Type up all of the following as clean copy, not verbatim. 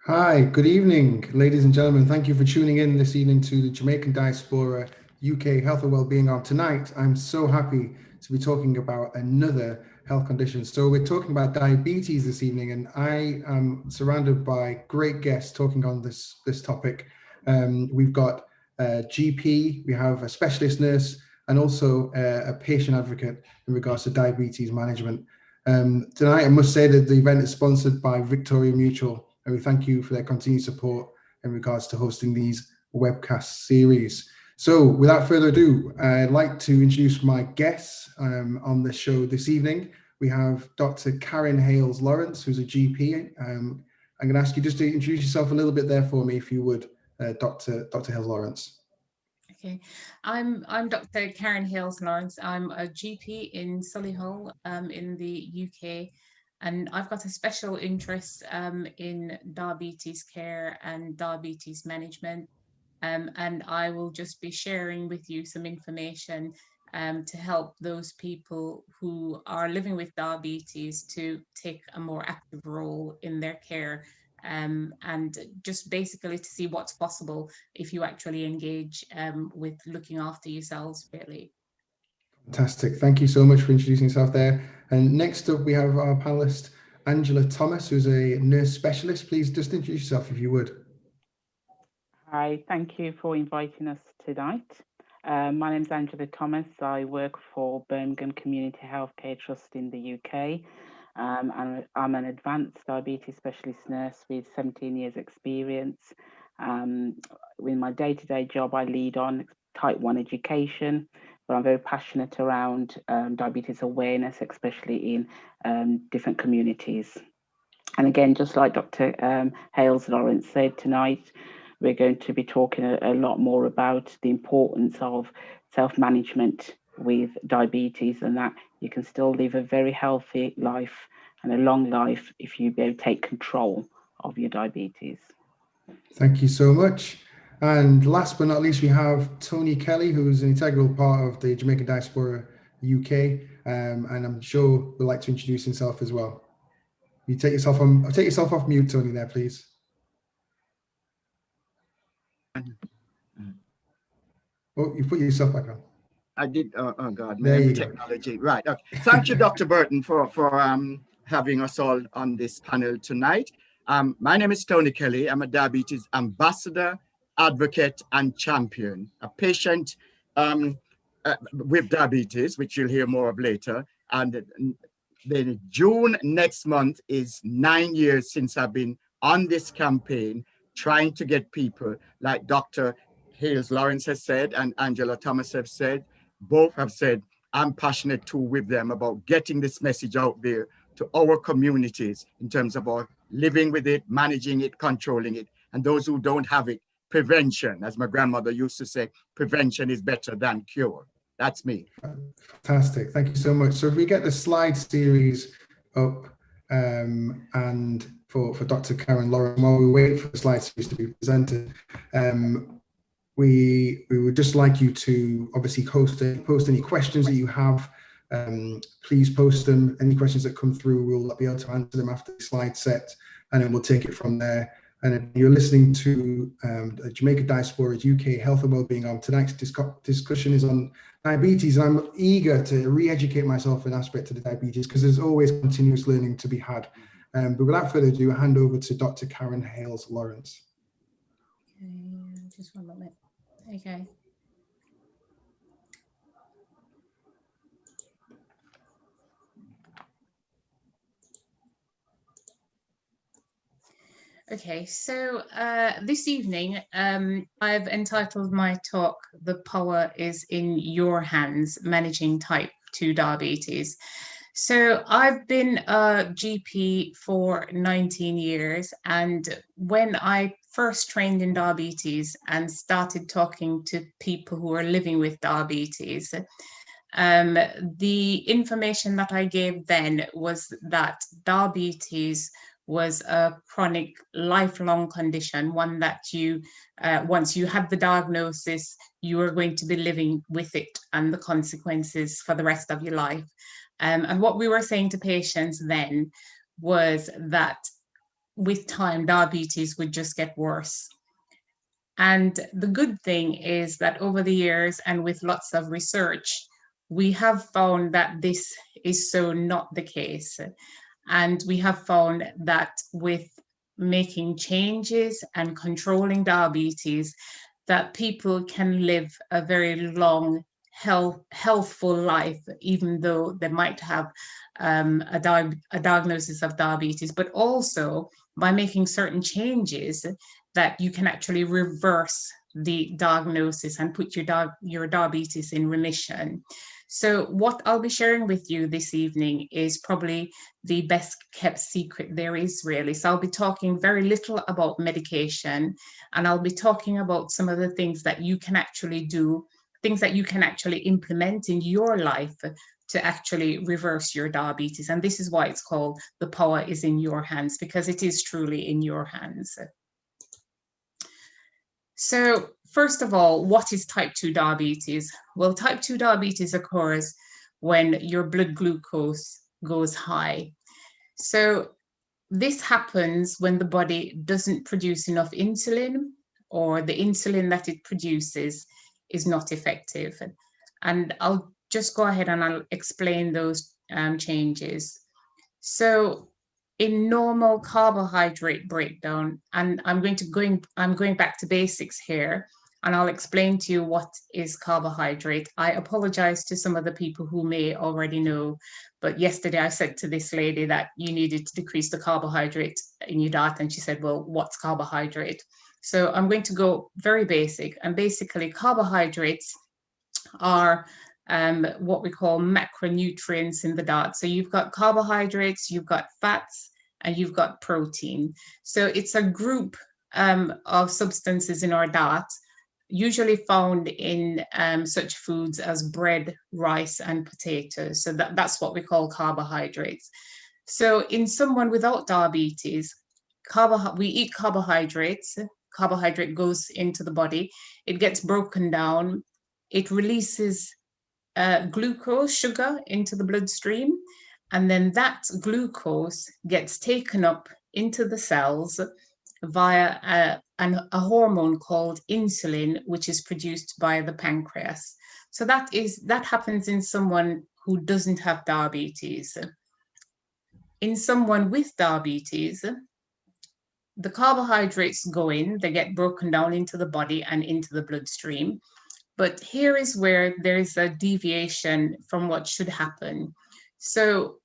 Hi, good evening, ladies and gentlemen. Thank you for tuning in this evening to the Jamaican Diaspora UK Health and Wellbeing Arm. Tonight, I'm so happy to be talking about another health condition. So we're talking about diabetes this evening, and I am surrounded by great guests talking on this topic. We've got a GP, we have a specialist nurse, and also a patient advocate in regards to diabetes management. Tonight, I must say that the event is sponsored by Victoria Mutual, and we thank you for their continued support in regards to hosting these webcast series. So without further ado, I'd like to introduce my guests on the show this evening. We have Dr. Karen Hales-Lawrence, who's a GP. I'm going to ask you just to introduce yourself a little bit there for me, if you would, Dr. Hales-Lawrence. Okay, I'm Dr. Karen Hales-Lawrence. I'm a GP in Solihull in the UK, and I've got a special interest in diabetes care and diabetes management. And I will just be sharing with you some information to help those people who are living with diabetes to take a more active role in their care, and just basically to see what's possible if you actually engage with looking after yourselves, really. Fantastic. Thank you so much for introducing yourself there. And next up, we have our panelist, Angela Thomas, who's a nurse specialist. Please just introduce yourself if you would. Hi, thank you for inviting us tonight. My name is Angela Thomas. I work for Birmingham Community Healthcare Trust in the UK. And I'm an advanced diabetes specialist nurse with 17 years experience. With my day-to-day job, I lead on type 1 education, but I'm very passionate around diabetes awareness, especially in different communities. And again, just like Dr. Hales-Lawrence said tonight, we're going to be talking a lot more about the importance of self-management with diabetes, and that you can still live a very healthy life and a long life if you take control of your diabetes. Thank you so much. And last but not least, we have Tony Kelly, who is an integral part of the Jamaican Diaspora UK, and I'm sure would like to introduce himself as well. You take yourself off mute, Tony, there, please. Oh, you put yourself back on. I did. Oh God, there you technology. Go. Right. Okay. Thank you, Dr. Burton, for having us all on this panel tonight. My name is Tony Kelly. I'm a diabetes ambassador, advocate, and champion. A patient with diabetes, which you'll hear more of later. And then June next month is 9 years since I've been on this campaign, trying to get people like Dr. Hales-Lawrence has said and Angela Thomas have said. Both have said, I'm passionate too with them about getting this message out there to our communities in terms of our living with it, managing it, controlling it. And those who don't have it, prevention, as my grandmother used to say, prevention is better than cure. That's me. Fantastic. Thank you so much. So if we get the slide series up and for Dr. Karen Lawrence, while we wait for the slide series to be presented, we would just like you to obviously post any questions that you have. Please post them. Any questions that come through, we'll be able to answer them after the slide set, and then we'll take it from there. And if you're listening to Jamaican Diaspora's UK Health and Wellbeing Arm, tonight's discussion is on diabetes, and I'm eager to re-educate myself in aspect of the diabetes because there's always continuous learning to be had. But without further ado, I hand over to Dr. Karen Hales-Lawrence. Okay, just one moment. Okay. Okay, so this evening I've entitled my talk, "The Power is in Your Hands, Managing Type 2 Diabetes." So I've been a GP for 19 years, and when I first trained in diabetes and started talking to people who are living with diabetes, the information that I gave then was that diabetes was a chronic, lifelong condition, one that you, once you had the diagnosis, you were going to be living with it and the consequences for the rest of your life. And what we were saying to patients then was that with time, diabetes would just get worse. And the good thing is that over the years and with lots of research, we have found that this is so not the case. And we have found that with making changes and controlling diabetes, that people can live a very long, healthful life, even though they might have a diagnosis of diabetes, but also by making certain changes that you can actually reverse the diagnosis and put your diabetes in remission. So what I'll be sharing with you this evening is probably the best kept secret there is, really. So I'll be talking very little about medication, and I'll be talking about some of the things that you can actually do, things that you can actually implement in your life to actually reverse your diabetes. And this is why it's called The Power is in Your Hands, because it is truly in your hands. So first of all, what is type 2 diabetes? Well, type 2 diabetes occurs when your blood glucose goes high. So this happens when the body doesn't produce enough insulin, or the insulin that it produces is not effective. And I'll just go ahead and I'll explain those changes. So in normal carbohydrate breakdown, and I'm going back to basics here, and I'll explain to you what is carbohydrate. I apologize to some of the people who may already know, but yesterday I said to this lady that you needed to decrease the carbohydrate in your diet, and she said, well, what's carbohydrate? So I'm going to go very basic, and basically carbohydrates are what we call macronutrients in the diet. So you've got carbohydrates, you've got fats, and you've got protein. So it's a group of substances in our diet, usually found in such foods as bread, rice, and potatoes. So that's what we call carbohydrates. So in someone without diabetes, we eat carbohydrates. Carbohydrate goes into the body. It gets broken down. It releases glucose, sugar, into the bloodstream, and then that glucose gets taken up into the cells via a hormone called insulin, which is produced by the pancreas. So that happens in someone who doesn't have diabetes. In someone with diabetes, the carbohydrates go in, they get broken down into the body and into the bloodstream. But here is where there is a deviation from what should happen. So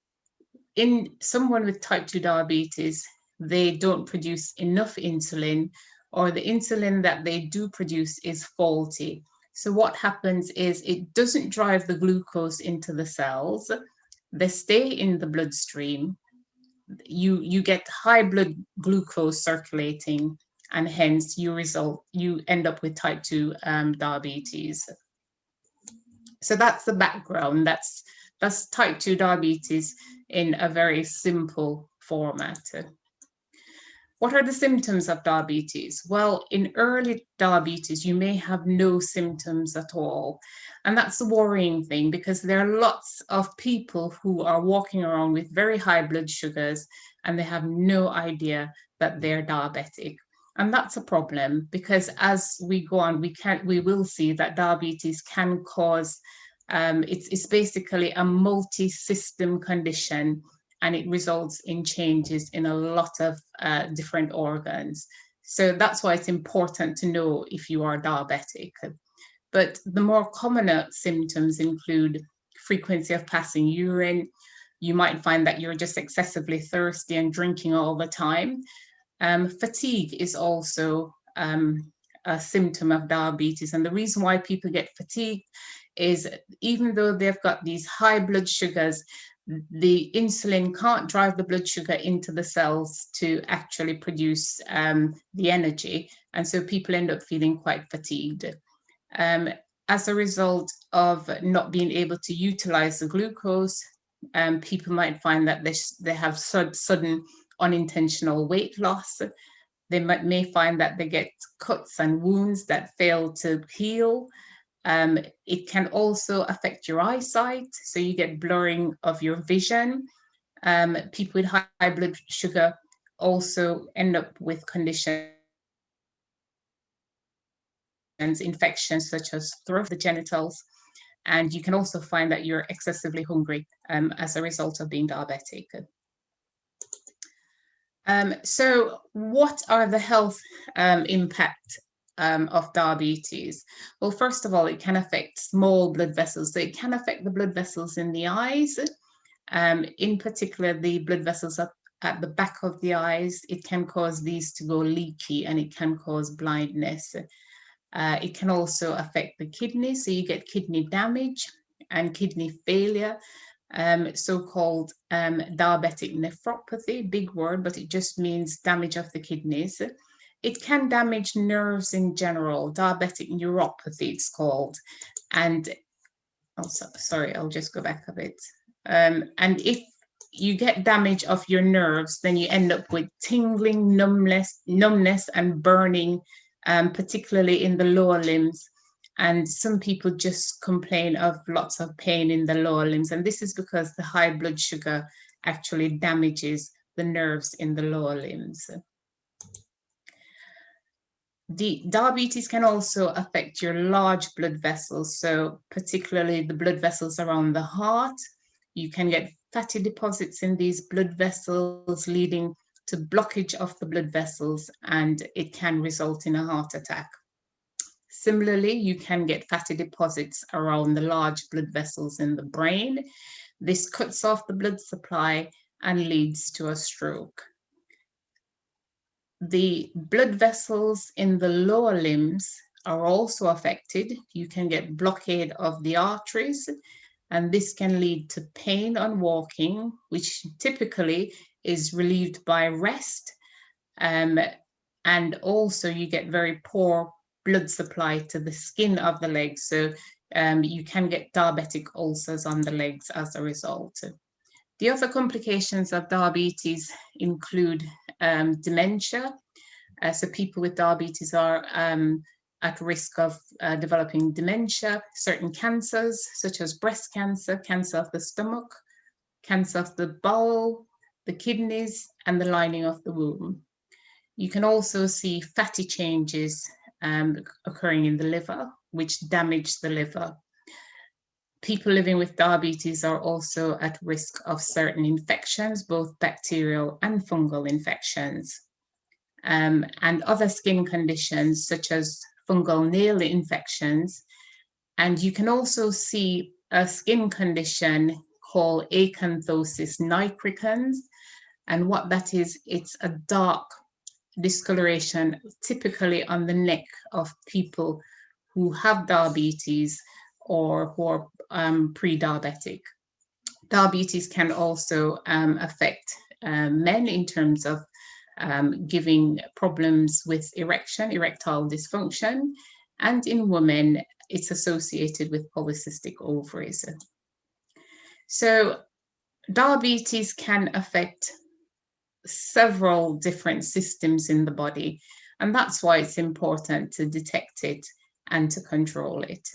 in someone with type 2 diabetes, they don't produce enough insulin, or the insulin that they do produce is faulty. So what happens is it doesn't drive the glucose into the cells. They stay in the bloodstream. You get high blood glucose circulating, and hence you end up with type 2 diabetes. So that's the background. That's type 2 diabetes in a very simple format. What are the symptoms of diabetes? Well, in early diabetes, you may have no symptoms at all. And that's the worrying thing, because there are lots of people who are walking around with very high blood sugars and they have no idea that they're diabetic. And that's a problem, because as we go on, we will see that diabetes can cause, it's basically a multi-system condition, and it results in changes in a lot of different organs. So that's why it's important to know if you are diabetic. But the more common symptoms include frequency of passing urine. You might find that you're just excessively thirsty and drinking all the time. Fatigue is also a symptom of diabetes. And the reason why people get fatigued is, even though they've got these high blood sugars, the insulin can't drive the blood sugar into the cells to actually produce the energy. And so people end up feeling quite fatigued. As a result of not being able to utilize the glucose, people might find that they have sudden unintentional weight loss. They may find that they get cuts and wounds that fail to heal. It can also affect your eyesight, so you get blurring of your vision. People with high blood sugar also end up with conditions, infections such as throat, the genitals, and you can also find that you're excessively hungry as a result of being diabetic. So what are the health impact of diabetes? Well, first of all, it can affect small blood vessels. So it can affect the blood vessels in the eyes, in particular the blood vessels at the back of the eyes. It can cause these to go leaky and it can cause blindness. It can also affect the kidneys, so you get kidney damage and kidney failure, so-called diabetic nephropathy, big word, but it just means damage of the kidneys. It can damage nerves in general, diabetic neuropathy it's called. And, oh, sorry, I'll just go back a bit. And if you get damage of your nerves, then you end up with tingling, numbness and burning, particularly in the lower limbs. And some people just complain of lots of pain in the lower limbs. And this is because the high blood sugar actually damages the nerves in the lower limbs. The diabetes can also affect your large blood vessels, so particularly the blood vessels around the heart. You can get fatty deposits in these blood vessels, leading to blockage of the blood vessels, and it can result in a heart attack. Similarly, you can get fatty deposits around the large blood vessels in the brain. This cuts off the blood supply and leads to a stroke. The blood vessels in the lower limbs are also affected. You can get blockade of the arteries, and this can lead to pain on walking, which typically is relieved by rest. And also you get very poor blood supply to the skin of the legs. So you can get diabetic ulcers on the legs as a result. The other complications of diabetes include dementia. So people with diabetes are at risk of developing dementia, certain cancers such as breast cancer, cancer of the stomach, cancer of the bowel, the kidneys, and the lining of the womb. You can also see fatty changes occurring in the liver, which damage the liver. People living with diabetes are also at risk of certain infections, both bacterial and fungal infections, and other skin conditions such as fungal nail infections. And you can also see a skin condition called acanthosis nigricans. And what that is, it's a dark discoloration, typically on the neck of people who have diabetes or who are pre-diabetic. Diabetes can also affect men in terms of giving problems with erectile dysfunction, and in women, it's associated with polycystic ovaries. So diabetes can affect several different systems in the body, and that's why it's important to detect it and to control it.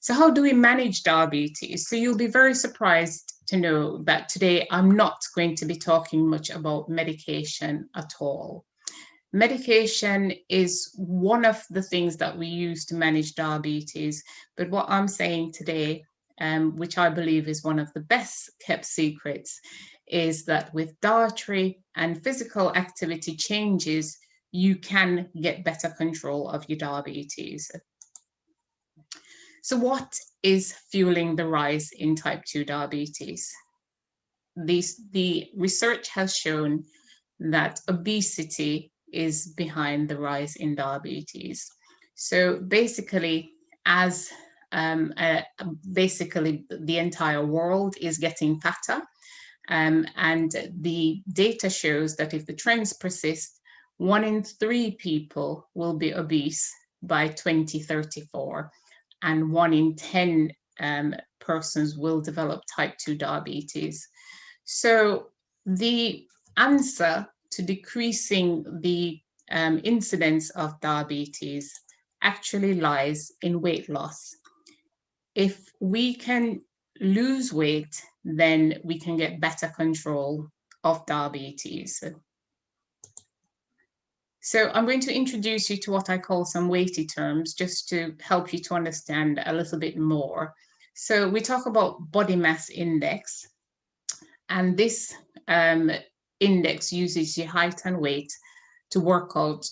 So how do we manage diabetes? So you'll be very surprised to know that today I'm not going to be talking much about medication at all. Medication is one of the things that we use to manage diabetes, but what I'm saying today, which I believe is one of the best kept secrets, is that with dietary and physical activity changes, you can get better control of your diabetes. So what is fueling the rise in type 2 diabetes? The research has shown that obesity is behind the rise in diabetes. So basically, as basically the entire world is getting fatter, and the data shows that if the trends persist, 1 in 3 people will be obese by 2034, and 1 in 10 persons will develop type 2 diabetes. So the answer to decreasing the incidence of diabetes actually lies in weight loss. If we can lose weight, then we can get better control of diabetes. So I'm going to introduce you to what I call some weighty terms, just to help you to understand a little bit more. So we talk about body mass index, and this index uses your height and weight to work out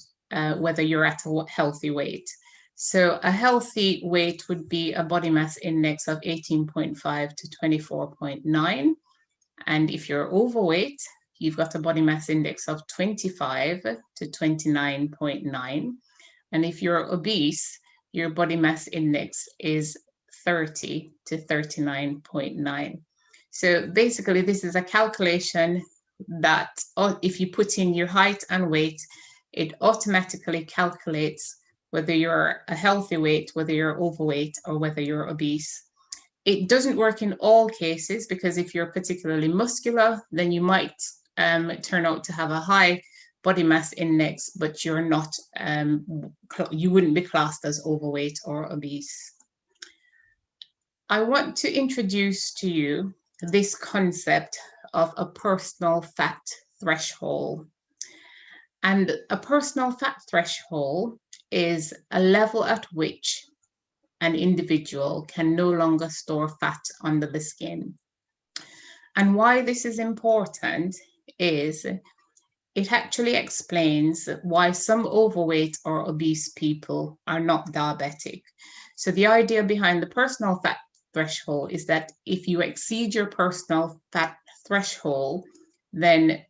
whether you're at a healthy weight. So a healthy weight would be a body mass index of 18.5 to 24.9. And if you're overweight, you've got a body mass index of 25 to 29.9. And if you're obese, your body mass index is 30 to 39.9. So basically, this is a calculation that if you put in your height and weight, it automatically calculates whether you're a healthy weight, whether you're overweight, or whether you're obese. It doesn't work in all cases, because if you're particularly muscular, then you might turn out to have a high body mass index, but you're not, you wouldn't be classed as overweight or obese. I want to introduce to you this concept of a personal fat threshold. And a personal fat threshold is a level at which an individual can no longer store fat under the skin. And why this is important is it actually explains why some overweight or obese people are not diabetic. So the idea behind the personal fat threshold is that if you exceed your personal fat threshold, then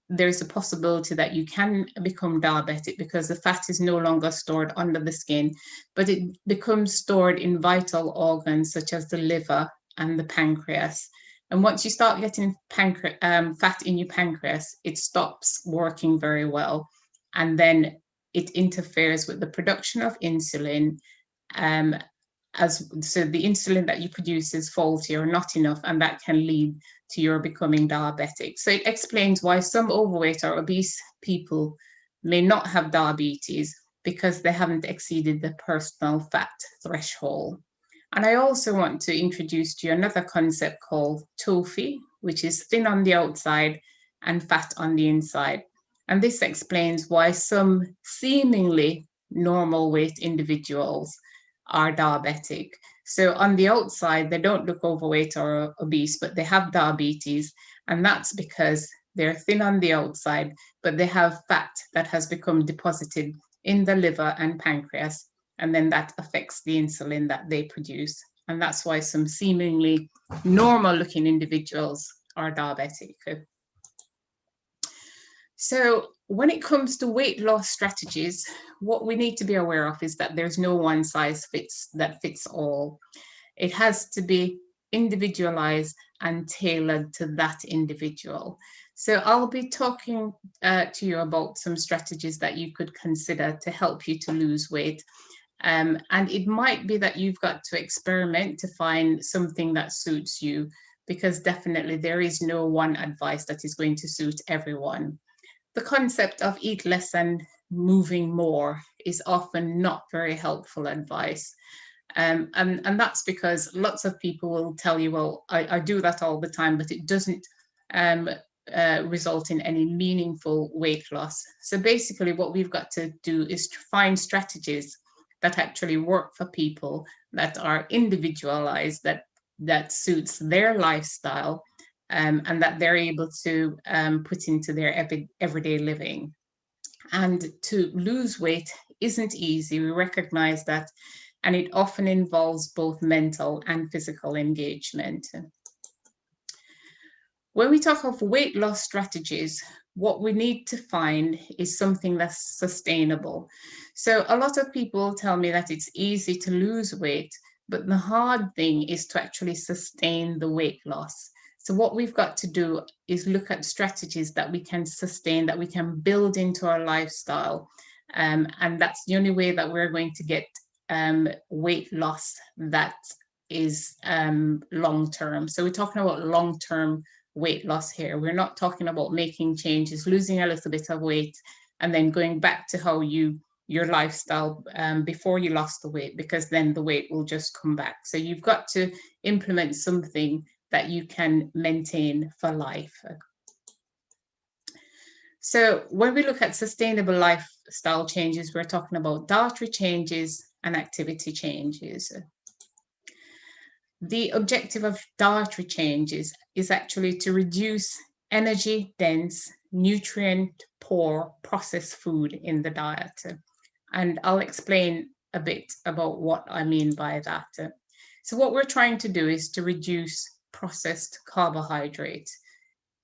there's a possibility that you can become diabetic, because the fat is no longer stored under the skin, but it becomes stored in vital organs such as the liver and the pancreas. And once you start getting fat in your pancreas, it stops working very well. And then it interferes with the production of insulin. So the insulin that you produce is faulty or not enough, and that can lead to your becoming diabetic. So it explains why some overweight or obese people may not have diabetes, because they haven't exceeded the personal fat threshold. And I also want to introduce to you another concept called TOFI, which is thin on the outside and fat on the inside. And this explains why some seemingly normal weight individuals are diabetic. So on the outside, they don't look overweight or obese, but they have diabetes. And that's because they're thin on the outside, but they have fat that has become deposited in the liver and pancreas. And then that affects the insulin that they produce. And that's why some seemingly normal looking individuals are diabetic. So when it comes to weight loss strategies, what we need to be aware of is that there's no one size fits all. It has to be individualized and tailored to that individual. So I'll be talking to you about some strategies that you could consider to help you to lose weight. And it might be that you've got to experiment to find something that suits you, because definitely there is no one advice that is going to suit everyone. The concept of eat less and moving more is often not very helpful advice. And that's because lots of people will tell you, well, I do that all the time, but it doesn't result in any meaningful weight loss. So basically what we've got to do is to find strategies that actually work for people, that are individualized, that suits their lifestyle, and that they're able to put into their everyday living. And to lose weight isn't easy, we recognize that, and it often involves both mental and physical engagement. When we talk of weight loss strategies, what we need to find is something that's sustainable. So a lot of people tell me that it's easy to lose weight, but the hard thing is to actually sustain the weight loss. So what we've got to do is look at strategies that we can sustain, that we can build into our lifestyle. And that's the only way that we're going to get weight loss that is long-term. So we're talking about long-term weight loss here. We're not talking about making changes, losing a little bit of weight, and then going back to how your lifestyle before you lost the weight, because then the weight will just come back. So you've got to implement something that you can maintain for life. So when we look at sustainable lifestyle changes, we're talking about dietary changes and activity changes. The objective of dietary changes is actually to reduce energy dense, nutrient poor processed food in the diet. And I'll explain a bit about what I mean by that. So what we're trying to do is to reduce processed carbohydrates.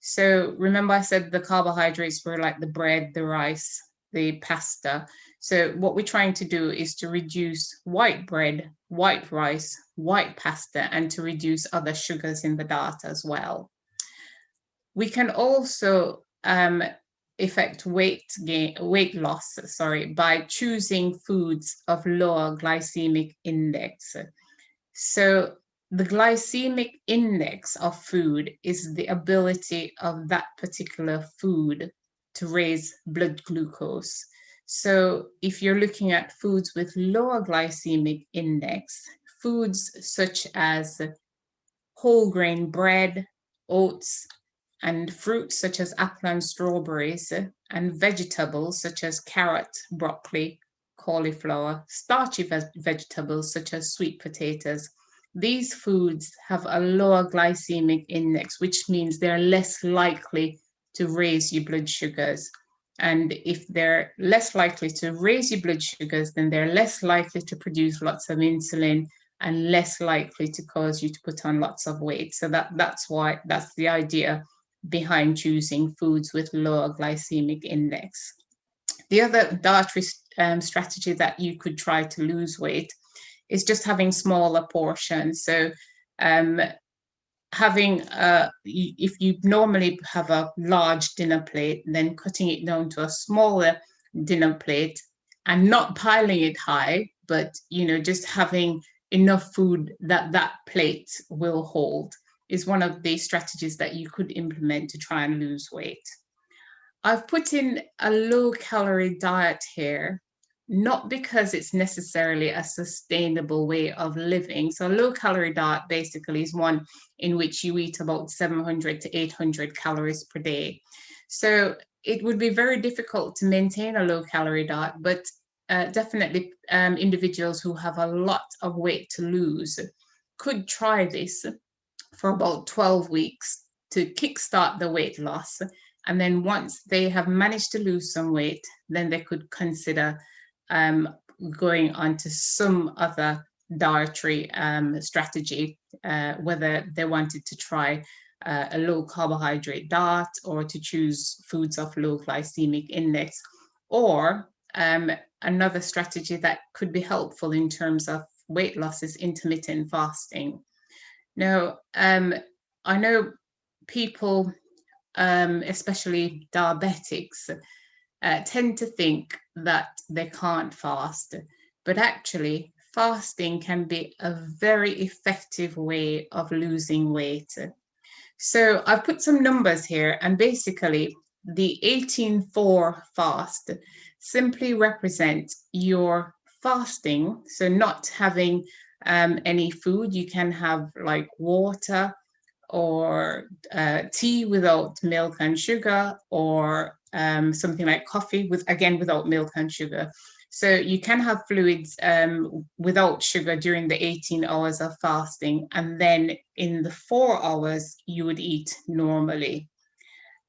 So remember I said the carbohydrates were like the bread, the rice, the pasta. So what we're trying to do is to reduce white bread, white rice, white pasta, and to reduce other sugars in the diet as well. We can also effect weight loss, by choosing foods of lower glycemic index. So the glycemic index of food is the ability of that particular food to raise blood glucose. So if you're looking at foods with lower glycemic index, foods such as whole grain bread, oats, and fruits such as apple and strawberries, and vegetables such as carrot, broccoli, cauliflower, starchy vegetables such as sweet potatoes. These foods have a lower glycemic index, which means they're less likely to raise your blood sugars. And if they're less likely to raise your blood sugars, then they're less likely to produce lots of insulin and less likely to cause you to put on lots of weight. So that's the idea behind choosing foods with lower glycemic index. The other dietary strategy that you could try to lose weight is just having smaller portions. So if you normally have a large dinner plate, then cutting it down to a smaller dinner plate and not piling it high, but just having enough food that plate will hold is one of the strategies that you could implement to try and lose weight. I've put in a low-calorie diet here, not because it's necessarily a sustainable way of living. So a low-calorie diet basically is one in which you eat about 700 to 800 calories per day. So it would be very difficult to maintain a low-calorie diet, but definitely individuals who have a lot of weight to lose could try this for about 12 weeks to kickstart the weight loss. And then once they have managed to lose some weight, then they could consider going on to some other dietary strategy, whether they wanted to try a low carbohydrate diet or to choose foods of low glycemic index, or another strategy that could be helpful in terms of weight loss is intermittent fasting. Now, I know people, especially diabetics, tend to think that they can't fast, but actually fasting can be a very effective way of losing weight. So I've put some numbers here, and basically the 18-4 fast simply represents your fasting, so not having any food. You can have like water or tea without milk and sugar, or something like coffee without milk and sugar. So you can have fluids without sugar during the 18 hours of fasting, and then in the 4 hours you would eat normally.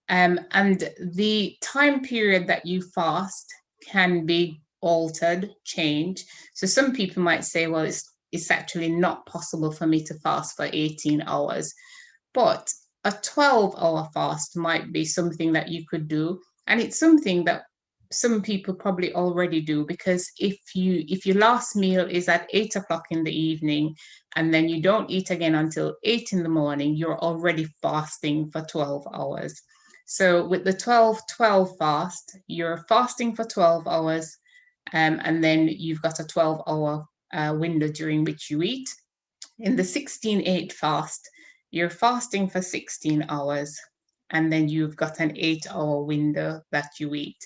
And the time period that you fast can be altered, changed. So some people might say, well, it's actually not possible for me to fast for 18 hours. But a 12-hour fast might be something that you could do. And it's something that some people probably already do, because if your last meal is at 8 o'clock in the evening and then you don't eat again until 8 in the morning, you're already fasting for 12 hours. So with the 12-12 fast, you're fasting for 12 hours, and then you've got a 12-hour window during which you eat. In the 16-8 fast, you're fasting for 16 hours, and then you've got an 8-hour window that you eat.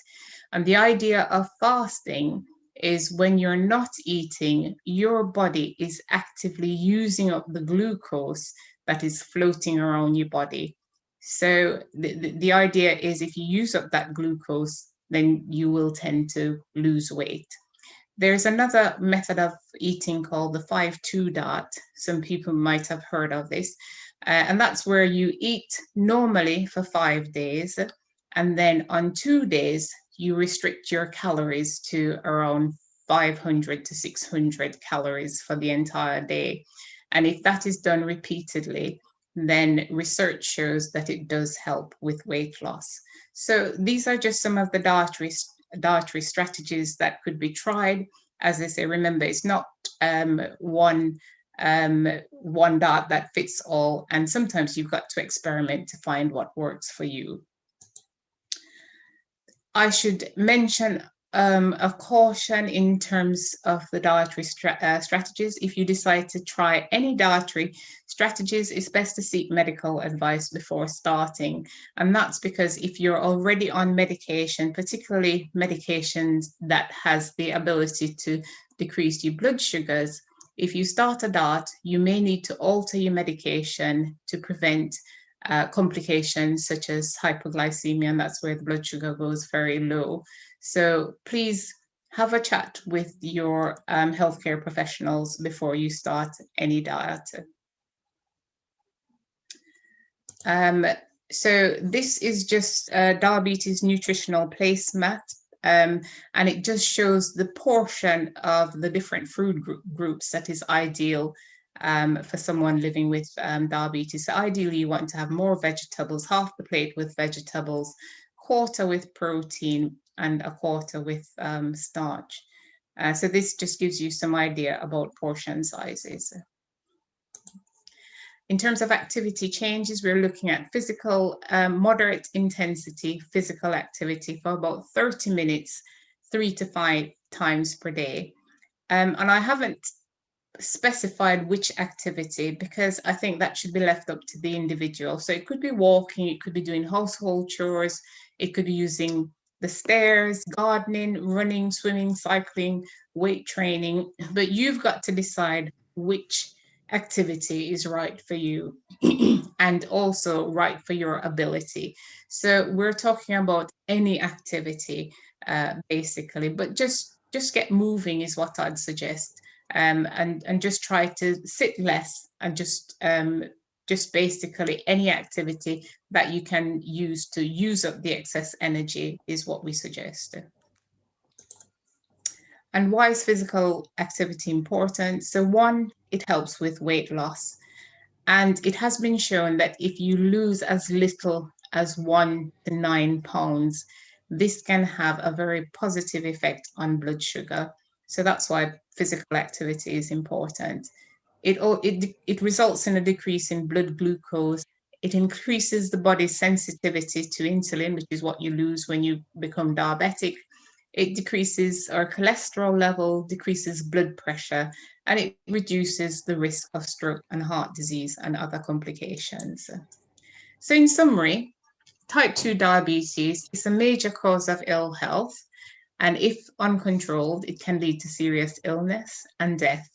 And the idea of fasting is when you're not eating, your body is actively using up the glucose that is floating around your body. So the idea is if you use up that glucose, then you will tend to lose weight. There's another method of eating called the 5-2 diet. Some people might have heard of this. And that's where you eat normally for 5 days. And then on 2 days, you restrict your calories to around 500 to 600 calories for the entire day. And if that is done repeatedly, then research shows that it does help with weight loss. So these are just some of the dietary strategies that could be tried. As I say, remember, it's not one diet that fits all, and sometimes you've got to experiment to find what works for you. I should mention a caution in terms of the dietary strategies. If you decide to try any dietary strategies, it's best to seek medical advice before starting. And that's because if you're already on medication, particularly medications that has the ability to decrease your blood sugars, if you start a diet, you may need to alter your medication to prevent complications such as hypoglycemia, and that's where the blood sugar goes very low. So please have a chat with your healthcare professionals before you start any diet. So this is just a diabetes nutritional placemat, and it just shows the portion of the different food groups that is ideal for someone living with diabetes. So ideally, you want to have more vegetables, half the plate with vegetables, quarter with protein, and a quarter with starch. So this just gives you some idea about portion sizes. In terms of activity changes, we're looking at physical, moderate intensity physical activity for about 30 minutes, 3 to 5 times per day. And I haven't specified which activity because I think that should be left up to the individual. So it could be walking, it could be doing household chores, it could be using the stairs, gardening, running, swimming, cycling, weight training, but you've got to decide which activity is right for you and also right for your ability. So we're talking about any activity basically, but just get moving is what I'd suggest. And just try to sit less and just basically any activity that you can use to use up the excess energy is what we suggest. And why is physical activity important? So one, it helps with weight loss. And it has been shown that if you lose as little as 1 to 9 pounds, this can have a very positive effect on blood sugar. So that's why physical activity is important. It results in a decrease in blood glucose. It increases the body's sensitivity to insulin, which is what you lose when you become diabetic. It decreases our cholesterol level, decreases blood pressure, and it reduces the risk of stroke and heart disease and other complications. So in summary, type 2 diabetes is a major cause of ill health, and if uncontrolled, it can lead to serious illness and death.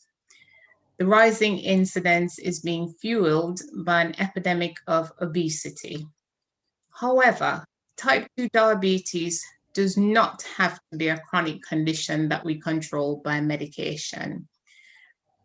The rising incidence is being fueled by an epidemic of obesity. However, type 2 diabetes does not have to be a chronic condition that we control by medication.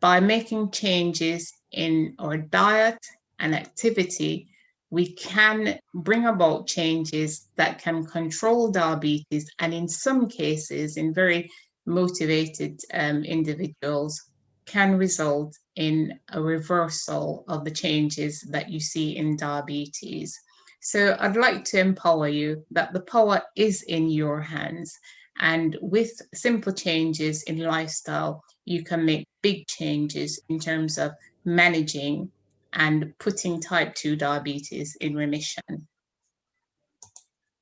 By making changes in our diet and activity, we can bring about changes that can control diabetes, and in some cases, in very motivated individuals, can result in a reversal of the changes that you see in diabetes. So I'd like to empower you that the power is in your hands, and with simple changes in lifestyle, you can make big changes in terms of managing and putting type 2 diabetes in remission.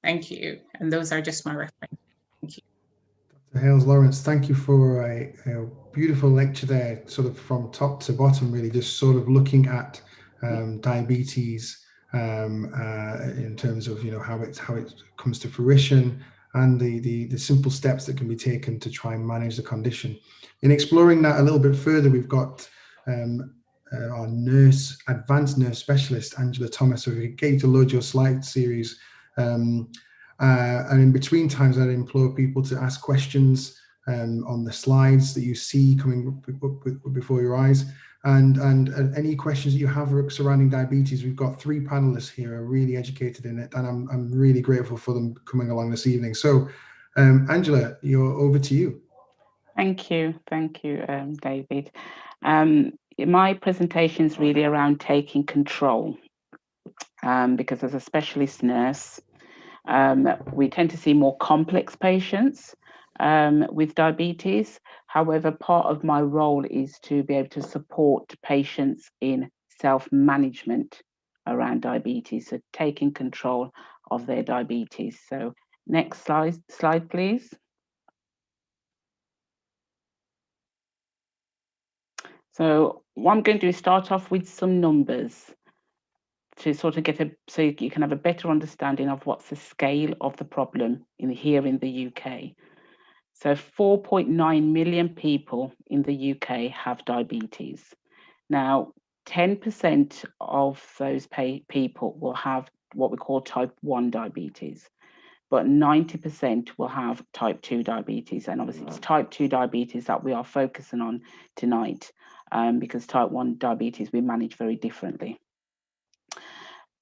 Thank you. And those are just my references. Thank you. Dr. Hales Lawrence, thank you for a beautiful lecture there, sort of from top to bottom, really, just sort of looking at diabetes in terms of, you know, how it comes to fruition and the simple steps that can be taken to try and manage the condition. In exploring that a little bit further, we've got our nurse, advanced nurse specialist, Angela Thomas. So if you get you to load your slide series. And in between times, I'd implore people to ask questions on the slides that you see coming up before your eyes. And any questions that you have surrounding diabetes, we've got 3 panelists here who are really educated in it, and I'm really grateful for them coming along this evening. So, Angela, you're over to you. Thank you, David. My presentation is really around taking control, because as a specialist nurse, we tend to see more complex patients with diabetes. However, part of my role is to be able to support patients in self-management around diabetes, so taking control of their diabetes. So next slide, please. So what I'm going to do is start off with some numbers to sort of so you can have a better understanding of what's the scale of the problem here in the UK. So 4.9 million people in the UK have diabetes. Now, 10% of those people will have what we call type 1 diabetes, but 90% will have type 2 diabetes. And obviously it's type 2 diabetes that we are focusing on tonight, because type 1 diabetes we manage very differently.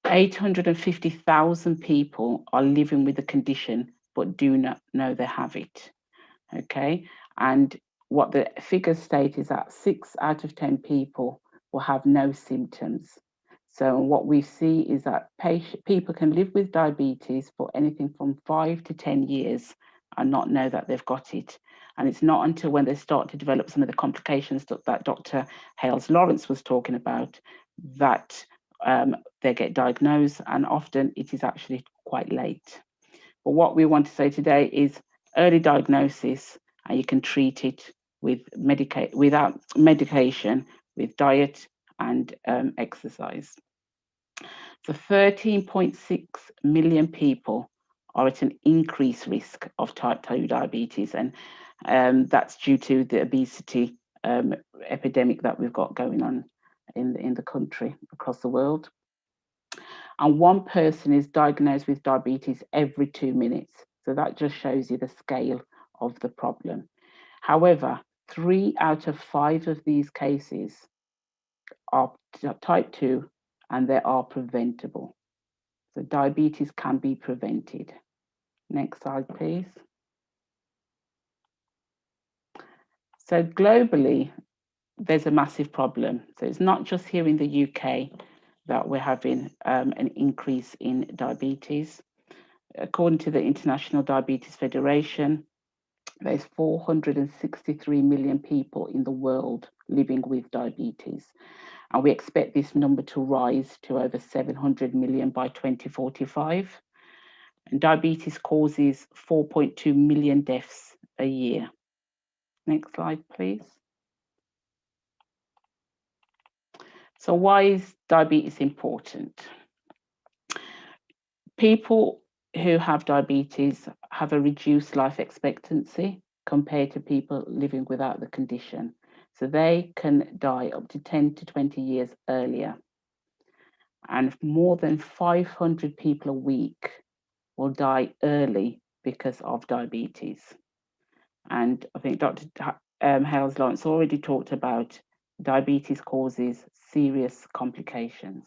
850,000 people are living with the condition but do not know they have it. Okay, and what the figures state is that 6 out of 10 people will have no symptoms. So what we see is that people can live with diabetes for anything from 5 to 10 years and not know that they've got it. And it's not until when they start to develop some of the complications that Dr. Hales-Lawrence was talking about that they get diagnosed, and often it is actually quite late. But what we want to say today is early diagnosis, and you can treat it with without medication, with diet and exercise. So 13.6 million people are at an increased risk of type 2 diabetes, and that's due to the obesity epidemic that we've got going on in the country, across the world. And 1 person is diagnosed with diabetes every 2 minutes. So that just shows you the scale of the problem. However, 3 out of 5 of these cases are type 2 and they are preventable. So diabetes can be prevented. Next slide, please. So globally, there's a massive problem. So it's not just here in the UK that we're having an increase in diabetes. According to the International Diabetes Federation, there's 463 million people in the world living with diabetes. And we expect this number to rise to over 700 million by 2045. And diabetes causes 4.2 million deaths a year. Next slide, please. So why is diabetes important? People who have diabetes have a reduced life expectancy compared to people living without the condition. So they can die up to 10 to 20 years earlier. And more than 500 people a week will die early because of diabetes. And I think Dr. Hales-Lawrence already talked about diabetes causes serious complications.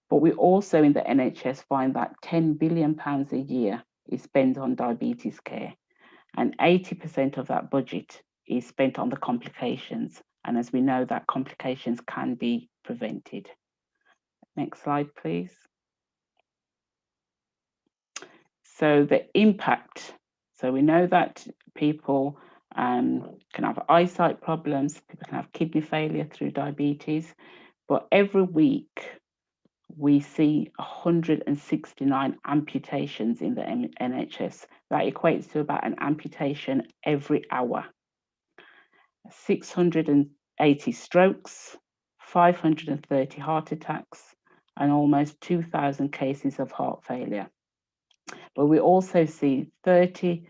But we also in the NHS find that £10 billion a year is spent on diabetes care, and 80% of that budget is spent on the complications. And as we know, that complications can be prevented. Next slide, please. So the impact. So we know that people can have eyesight problems, people can have kidney failure through diabetes, but every week we see 169 amputations in the NHS. That equates to about an amputation every hour. 680 strokes, 530 heart attacks, and almost 2,000 cases of heart failure. But we also see 30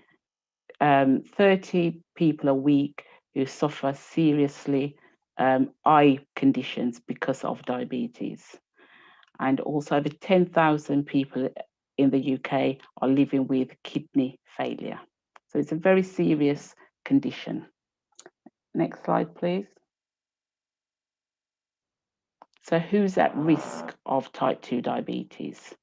people a week who suffer seriously eye conditions because of diabetes. And also over 10,000 people in the UK are living with kidney failure. So it's a very serious condition. Next slide, please. So who's at risk of type 2 diabetes?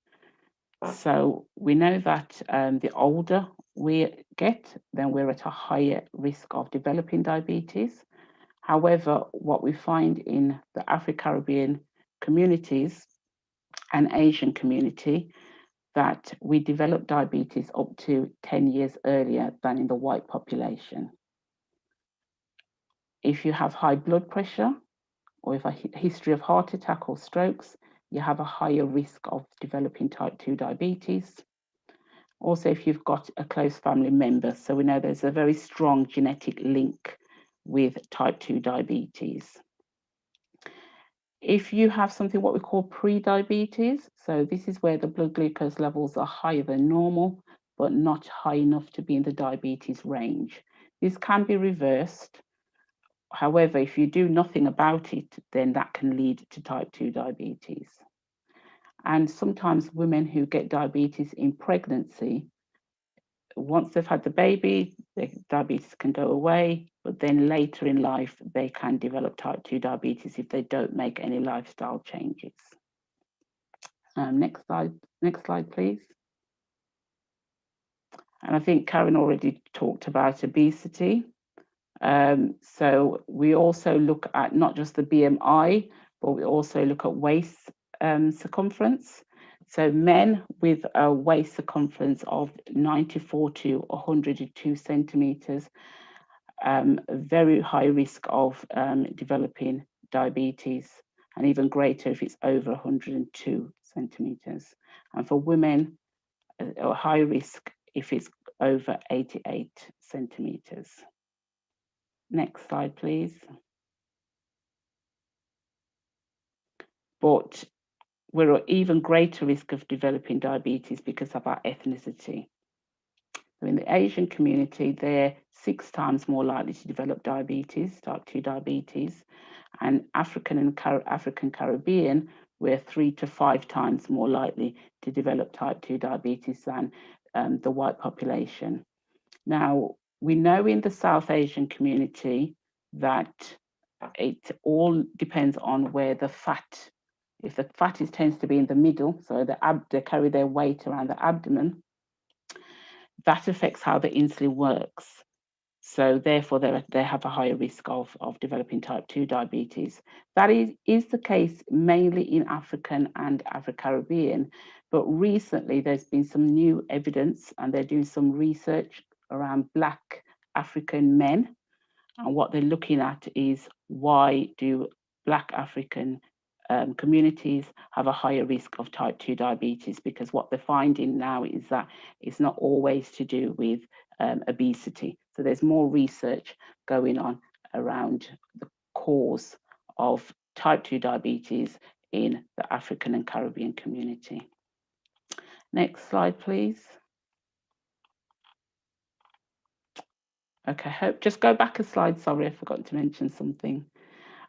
So we know that the older we get, then we're at a higher risk of developing diabetes. However, what we find in the Afro-Caribbean communities and Asian community, that we develop diabetes up to 10 years earlier than in the white population. If you have high blood pressure, or if a history of heart attack or strokes, you have a higher risk of developing type 2 diabetes. Also, if you've got a close family member, so we know there's a very strong genetic link with type 2 diabetes. If you have something what we call pre-diabetes, so this is where the blood glucose levels are higher than normal, but not high enough to be in the diabetes range. This can be reversed. However, if you do nothing about it, then that can lead to type 2 diabetes. And sometimes women who get diabetes in pregnancy, once they've had the baby, the diabetes can go away, but then later in life, they can develop type 2 diabetes if they don't make any lifestyle changes. Next slide, please. And I think Karen already talked about obesity. So we also look at not just the BMI, but we also look at waist circumference. So men with a waist circumference of 94 to 102 centimeters, very high risk of developing diabetes, and even greater if it's over 102 centimeters. And for women, a high risk if it's over 88 centimeters. Next slide, please. But we're at even greater risk of developing diabetes because of our ethnicity. So in the Asian community, they're 6 times more likely to develop diabetes, type 2 diabetes, and African Caribbean, we're 3 to 5 times more likely to develop type 2 diabetes than the white population. Now, we know in the South Asian community that it all depends on where the fat, if the fat tends to be in the middle, so they carry their weight around the abdomen, that affects how the insulin works. So therefore, they have a higher risk of developing type 2 diabetes. That is the case mainly in African and Afro-Caribbean, but recently there's been some new evidence, and they're doing some research around Black African men. And what they're looking at is, why do Black African communities have a higher risk of type 2 diabetes? Because what they're finding now is that it's not always to do with obesity. So there's more research going on around the cause of type 2 diabetes in the African and Caribbean community. Next slide, please. Okay, just go back a slide. Sorry, I forgot to mention something.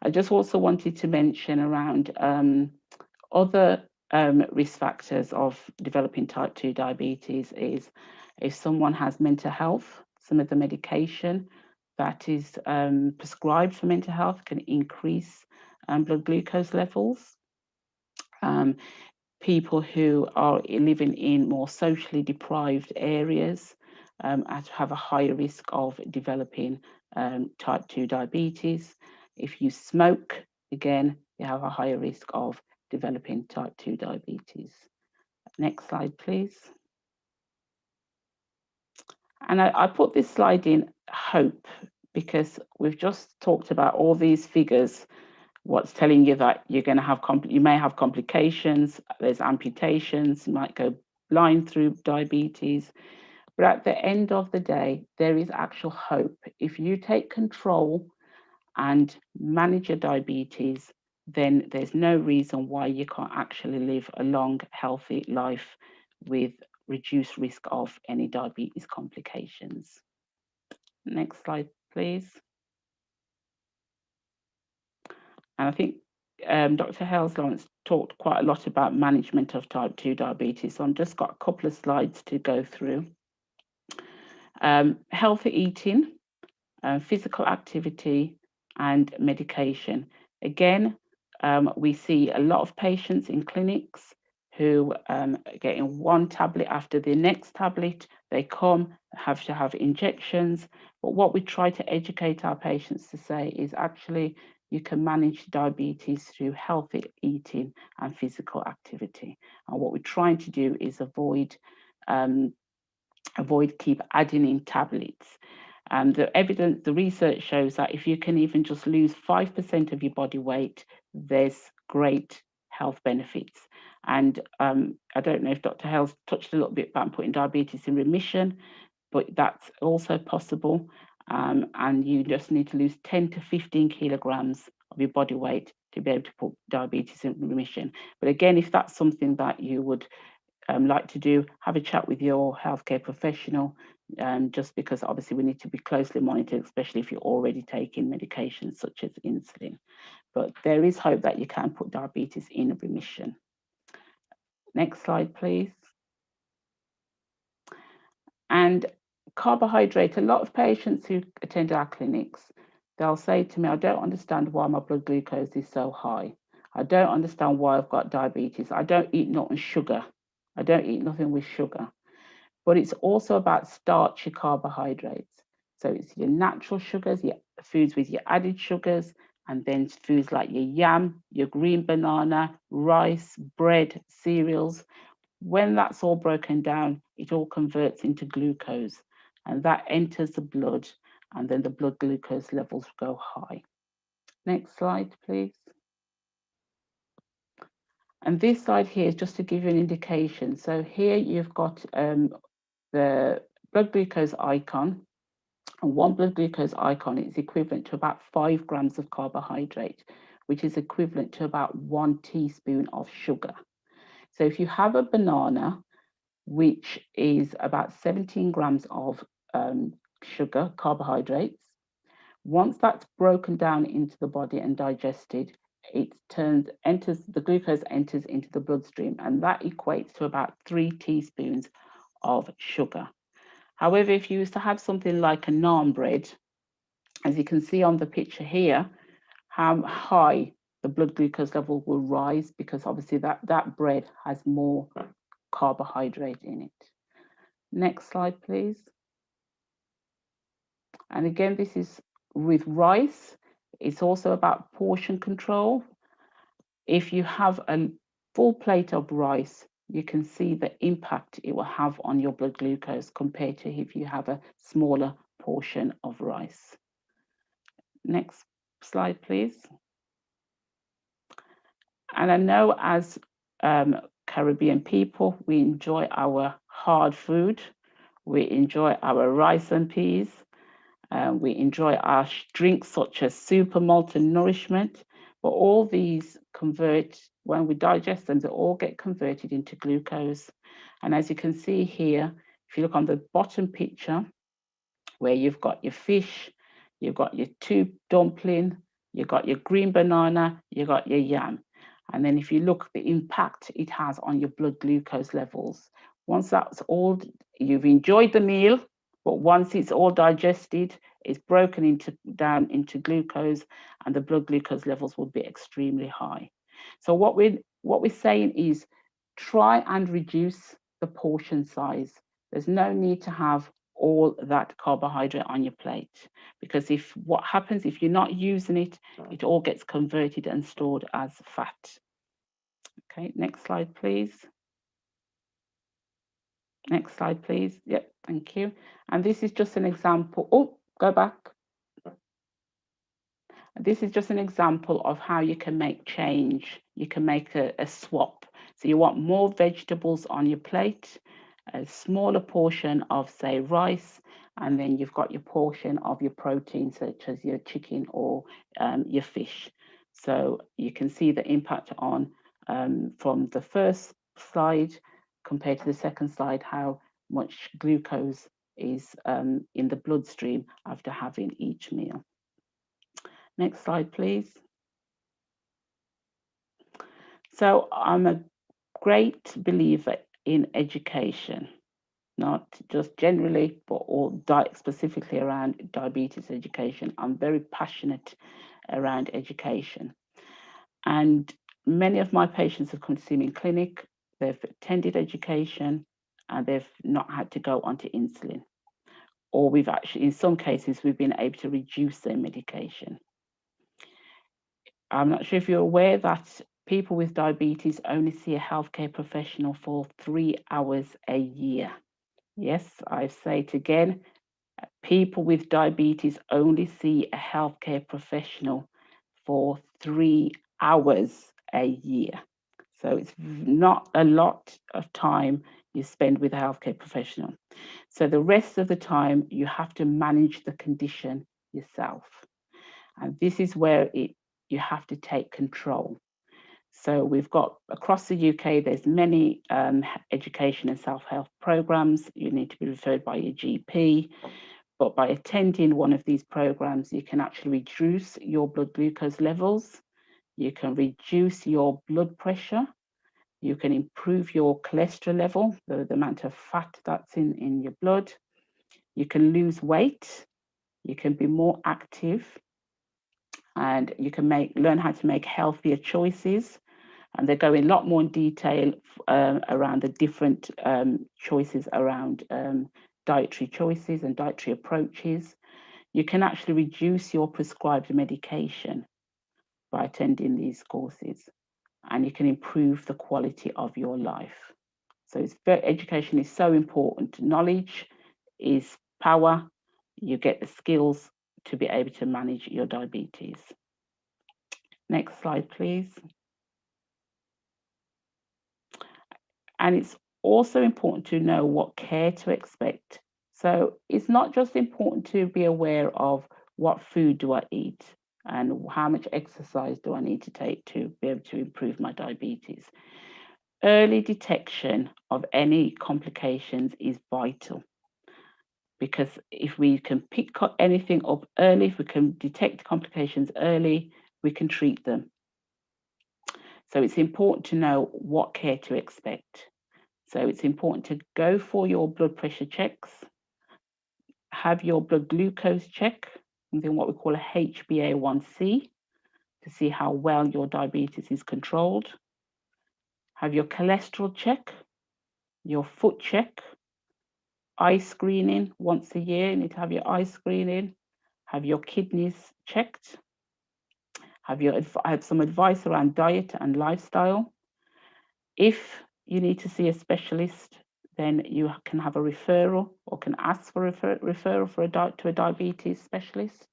I just also wanted to mention around other risk factors of developing type 2 diabetes is if someone has mental health, some of the medication that is prescribed for mental health can increase blood glucose levels. People who are living in more socially deprived areas have a higher risk of developing type 2 diabetes. If you smoke, again, you have a higher risk of developing type 2 diabetes. Next slide, please. And I put this slide in hope, because we've just talked about all these figures, what's telling you that you're going to have you may have complications, there's amputations, you might go blind through diabetes. But at the end of the day, there is actual hope. If you take control and manage your diabetes, then there's no reason why you can't actually live a long, healthy life with reduced risk of any diabetes complications. Next slide, please. And I think Dr. Hales Lawrence talked quite a lot about management of type 2 diabetes. So I've just got a couple of slides to go through. Healthy eating, physical activity, and medication. Again, we see a lot of patients in clinics who are getting one tablet after the next tablet. They come, have to have injections. But what we try to educate our patients to say is actually you can manage diabetes through healthy eating and physical activity. And what we're trying to do is avoid keep adding in tablets. The evidence, the research shows that if you can even just lose 5% of your body weight, there's great health benefits. And I don't know if Dr. Hales touched a little bit about putting diabetes in remission, but that's also possible. And you just need to lose 10 to 15 kilograms of your body weight to be able to put diabetes in remission. But again, if that's something that you would like to do, have a chat with your healthcare professional, just because obviously we need to be closely monitored, especially if you're already taking medications such as insulin. But there is hope that you can put diabetes in remission. Next slide, please. And carbohydrate, a lot of patients who attend our clinics, they'll say to me, I don't understand why my blood glucose is so high. I don't understand why I've got diabetes. I don't eat nothing sugar. I don't eat nothing with sugar. But it's also about starchy carbohydrates. So it's your natural sugars, your foods with your added sugars, and then foods like your yam, your green banana, rice, bread, cereals. When that's all broken down, it all converts into glucose, and that enters the blood, and then the blood glucose levels go high. Next slide, please. And this slide here is just to give you an indication. So here you've got the blood glucose icon, and one blood glucose icon is equivalent to about 5 grams of carbohydrate, which is equivalent to about 1 teaspoon of sugar. So if you have a banana, which is about 17 grams of sugar, carbohydrates, once that's broken down into the body and digested, the glucose enters into the bloodstream, and that equates to about 3 teaspoons of sugar. However, if you used to have something like a naan bread, as you can see on the picture here, how high the blood glucose level will rise, because obviously that bread has more carbohydrate in it. Next slide, please. And again, this is with rice. It's also about portion control. If you have a full plate of rice, you can see the impact it will have on your blood glucose compared to if you have a smaller portion of rice. Next slide, please. And I know as Caribbean people, we enjoy our hard food. We enjoy our rice and peas. We enjoy our drinks such as super malt and nourishment. But all these convert, when we digest them, they all get converted into glucose. And as you can see here, if you look on the bottom picture, where you've got your fish, you've got your tube dumpling, you've got your green banana, you've got your yam. And then if you look the impact it has on your blood glucose levels, once that's all, you've enjoyed the meal, but once it's all digested, it's broken down into glucose, and the blood glucose levels will be extremely high. So what we're saying is try and reduce the portion size. There's no need to have all that carbohydrate on your plate, because what happens if you're not using it, it all gets converted and stored as fat. Okay, next slide, please. Next slide, please. Yep, thank you. And this is just an example. Oh, go back. This is just an example of how you can make change. You can make a swap. So you want more vegetables on your plate, a smaller portion of, say, rice, and then you've got your portion of your protein, such as your chicken or your fish. So you can see the impact on from the first slide compared to the second slide, how much glucose is in the bloodstream after having each meal. Next slide, please. So I'm a great believer in education, not just generally, but all specifically around diabetes education. I'm very passionate around education. And many of my patients have come to see me in clinic, they've attended education, and they've not had to go onto insulin. Or we've actually, in some cases, we've been able to reduce their medication. I'm not sure if you're aware that people with diabetes only see a healthcare professional for 3 hours a year. Yes, I say it again, people with diabetes only see a healthcare professional for 3 hours a year. So it's not a lot of time you spend with a healthcare professional. So the rest of the time you have to manage the condition yourself. And this is where you have to take control. So we've got across the UK, there's many education and self-help programs. You need to be referred by your GP, but by attending one of these programs, you can actually reduce your blood glucose levels. You can reduce your blood pressure. You can improve your cholesterol level, the amount of fat that's in your blood. You can lose weight. You can be more active, and you can learn how to make healthier choices. And they go in a lot more in detail around the different choices around dietary choices and dietary approaches. You can actually reduce your prescribed medication by attending these courses, and you can improve the quality of your life. So education is so important. Knowledge is power. You get the skills to be able to manage your diabetes. Next slide, please. And it's also important to know what care to expect. So it's not just important to be aware of what food do I eat and how much exercise do I need to take to be able to improve my diabetes. Early detection of any complications is vital, because if we can pick anything up early, if we can detect complications early, we can treat them. So it's important to know what care to expect. So it's important to go for your blood pressure checks, have your blood glucose check, something what we call a HbA1c, to see how well your diabetes is controlled. Have your cholesterol check, your foot check, eye screening once a year. You need to have your eye screening. Have your kidneys checked. Have some advice around diet and lifestyle. If you need to see a specialist, then you can have a referral or can ask for a referral to a diabetes specialist.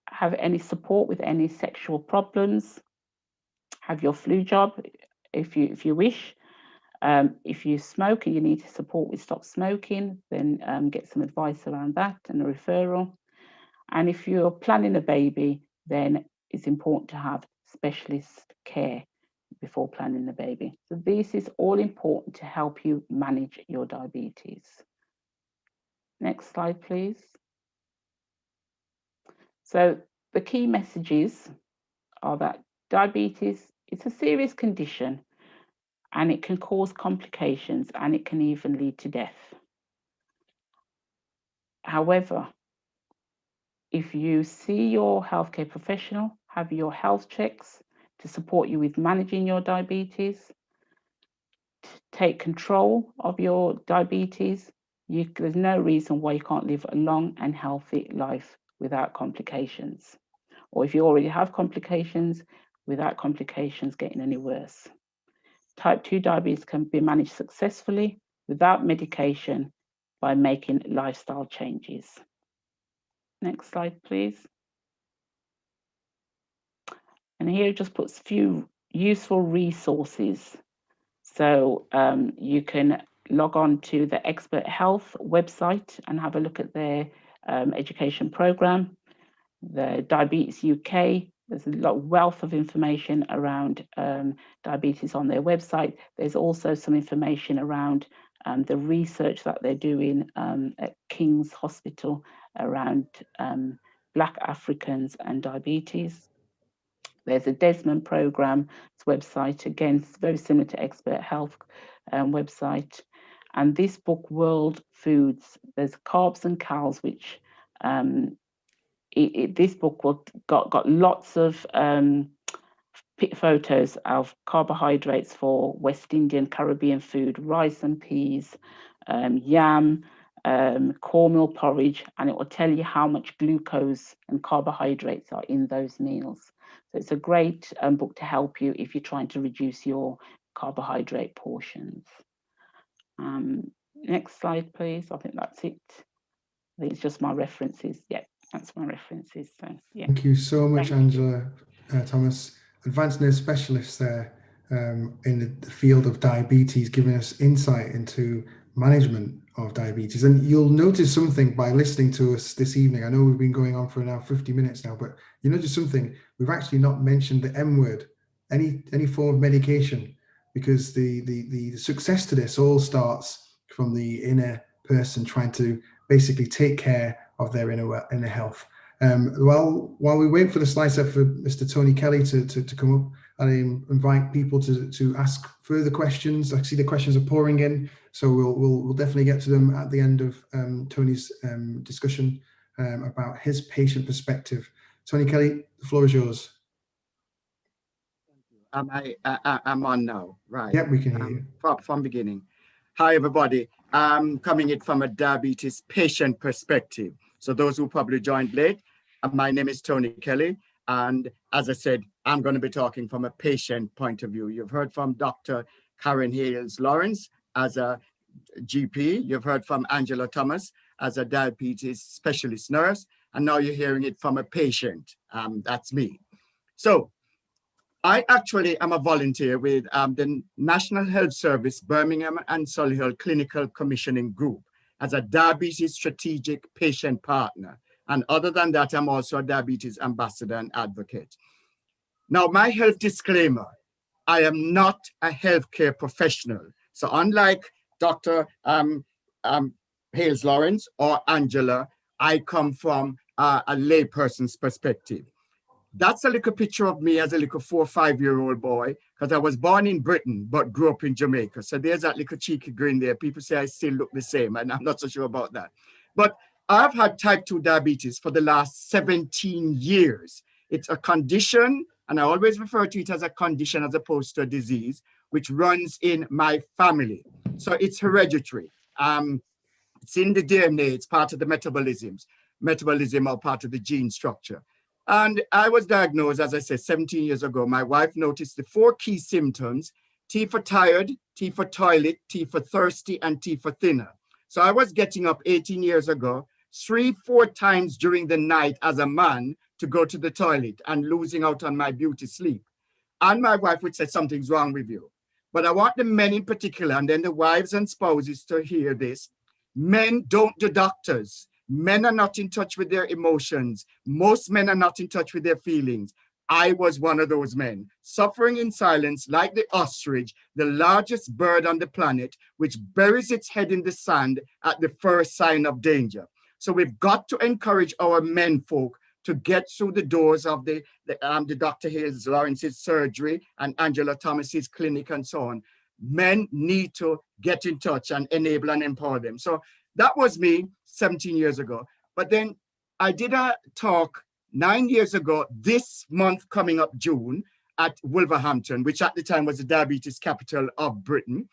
Have any support with any sexual problems. Have your flu jab if you wish. If you smoke and you need support with stop smoking, then get some advice around that and a referral. And if you're planning a baby, then it's important to have specialist care before planning the baby. So this is all important to help you manage your diabetes. Next slide, please. So the key messages are that diabetes is a serious condition, and it can cause complications, and it can even lead to death. However, if you see your healthcare professional, have your health checks to support you with managing your diabetes, take control of your diabetes, there's no reason why you can't live a long and healthy life without complications. Or if you already have complications, without complications getting any worse. Type 2 diabetes can be managed successfully without medication by making lifestyle changes. Next slide, please. And here it just puts a few useful resources. So you can log on to the Expert Health website and have a look at their education program. The Diabetes UK, there's a wealth of information around diabetes on their website. There's also some information around the research that they're doing at King's Hospital around Black Africans and diabetes. There's a Desmond program's website, again, very similar to Expert Health website. And this book, World Foods, there's Carbs and Cals, which this book got lots of photos of carbohydrates for West Indian, Caribbean food, rice and peas, yam, cornmeal porridge, and it will tell you how much glucose and carbohydrates are in those meals. So it's a great book to help you if you're trying to reduce your carbohydrate portions. Next slide, please. I think that's it. I think it's just my references. Yeah, that's my references. So yeah. Thank you so much, Angela Thomas, advanced nurse specialist there in the field of diabetes, giving us insight into management of diabetes. And you'll notice something by listening to us this evening. I know we've been going on for now 50 minutes now, but you notice something. We've actually not mentioned the M word, any form of medication, because the success to this all starts from the inner person trying to basically take care of their inner health. While we wait for the slide set for Mr. Tony Kelly to come up, I invite people to ask further questions. I see the questions are pouring in, so we'll definitely get to them at the end of Tony's discussion about his patient perspective. Tony Kelly, the floor is yours. I'm on now, right? Yep, we can hear you. From beginning. Hi, everybody. I'm coming in from a diabetes patient perspective. So those who probably joined late, my name is Tony Kelly. And as I said, I'm going to be talking from a patient point of view. You've heard from Dr. Karen Hales Lawrence as a GP. You've heard from Angela Thomas as a diabetes specialist nurse. And now you're hearing it from a patient. That's me. So I actually am a volunteer with the National Health Service Birmingham and Solihull Clinical Commissioning Group as a diabetes strategic patient partner. And other than that, I'm also a diabetes ambassador and advocate. Now, my health disclaimer, I am not a healthcare professional. So unlike Dr. Hales Lawrence or Angela, I come from a layperson's perspective. That's a little picture of me as a little 4 or 5 year old boy, because I was born in Britain, but grew up in Jamaica. So there's that little cheeky grin there. People say I still look the same, and I'm not so sure about that. But I've had type 2 diabetes for the last 17 years. It's a condition, and I always refer to it as a condition as opposed to a disease, which runs in my family. So it's hereditary. It's in the DNA, it's part of the metabolism or part of the gene structure. And I was diagnosed, as I said, 17 years ago. My wife noticed the 4 key symptoms: T for tired, T for toilet, T for thirsty, and T for thinner. So I was getting up 18 years ago, 3-4 times during the night as a man to go to the toilet and losing out on my beauty sleep. And my wife would say, something's wrong with you. But I want the men in particular, and then the wives and spouses to hear this. Men don't do doctors. Men are not in touch with their emotions. Most men are not in touch with their feelings. I was one of those men, suffering in silence like the ostrich, the largest bird on the planet, which buries its head in the sand at the first sign of danger. So we've got to encourage our men folk to get through the doors of the Dr. Hales Lawrence's surgery and Angela Thomas's clinic and so on. Men need to get in touch and enable and empower them. So that was me 17 years ago. But then I did a talk 9 years ago, this month coming up June, at Wolverhampton, which at the time was the diabetes capital of Britain.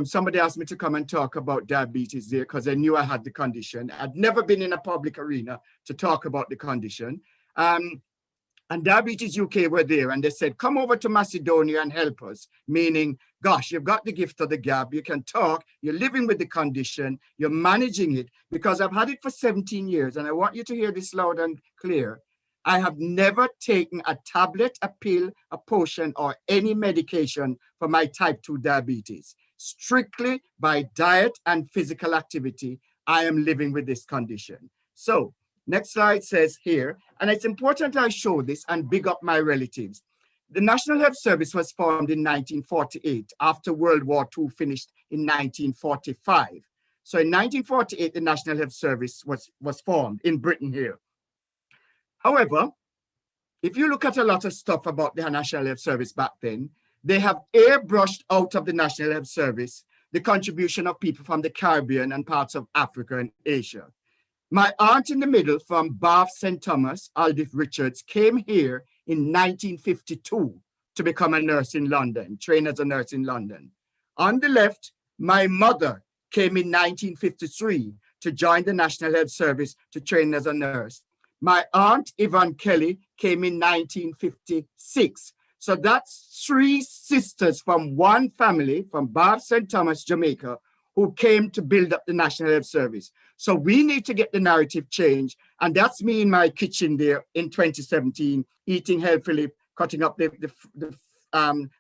Somebody asked me to come and talk about diabetes there because they knew I had the condition. I'd never been in a public arena to talk about the condition. And Diabetes UK were there and they said, come over to Macedonia and help us, meaning, gosh, you've got the gift of the gab, you can talk, you're living with the condition, you're managing it, because I've had it for 17 years. And I want you to hear this loud and clear. I have never taken a tablet, a pill, a potion, or any medication for my type 2 diabetes. Strictly by diet and physical activity, I am living with this condition. So, next slide says here, and it's important I show this and big up my relatives. The National Health Service was formed in 1948 after World War II finished in 1945. So in 1948, the National Health Service was formed in Britain here. However, if you look at a lot of stuff about the National Health Service back then, they have airbrushed out of the National Health Service the contribution of people from the Caribbean and parts of Africa and Asia. My aunt in the middle from Bath St. Thomas, Aldith Richards, came here in 1952 to become a nurse in London, trained as a nurse in London. On the left, my mother came in 1953 to join the National Health Service to train as a nurse. My aunt, Yvonne Kelly, came in 1956. So that's 3 sisters from one family, from Bath St. Thomas, Jamaica, who came to build up the National Health Service. So we need to get the narrative changed. And that's me in my kitchen there in 2017, eating healthily, cutting up the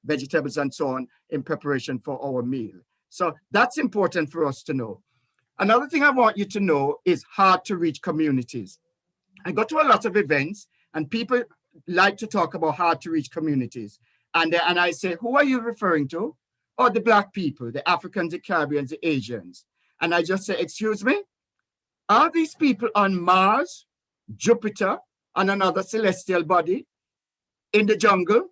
vegetables and so on in preparation for our meal. So that's important for us to know. Another thing I want you to know is hard to reach communities. I go to a lot of events and people like to talk about hard to reach communities. And I say, who are you referring to? Oh, the Black people, the Africans, the Caribbeans, the Asians. And I just say, excuse me, are these people on Mars, Jupiter, on another celestial body, in the jungle,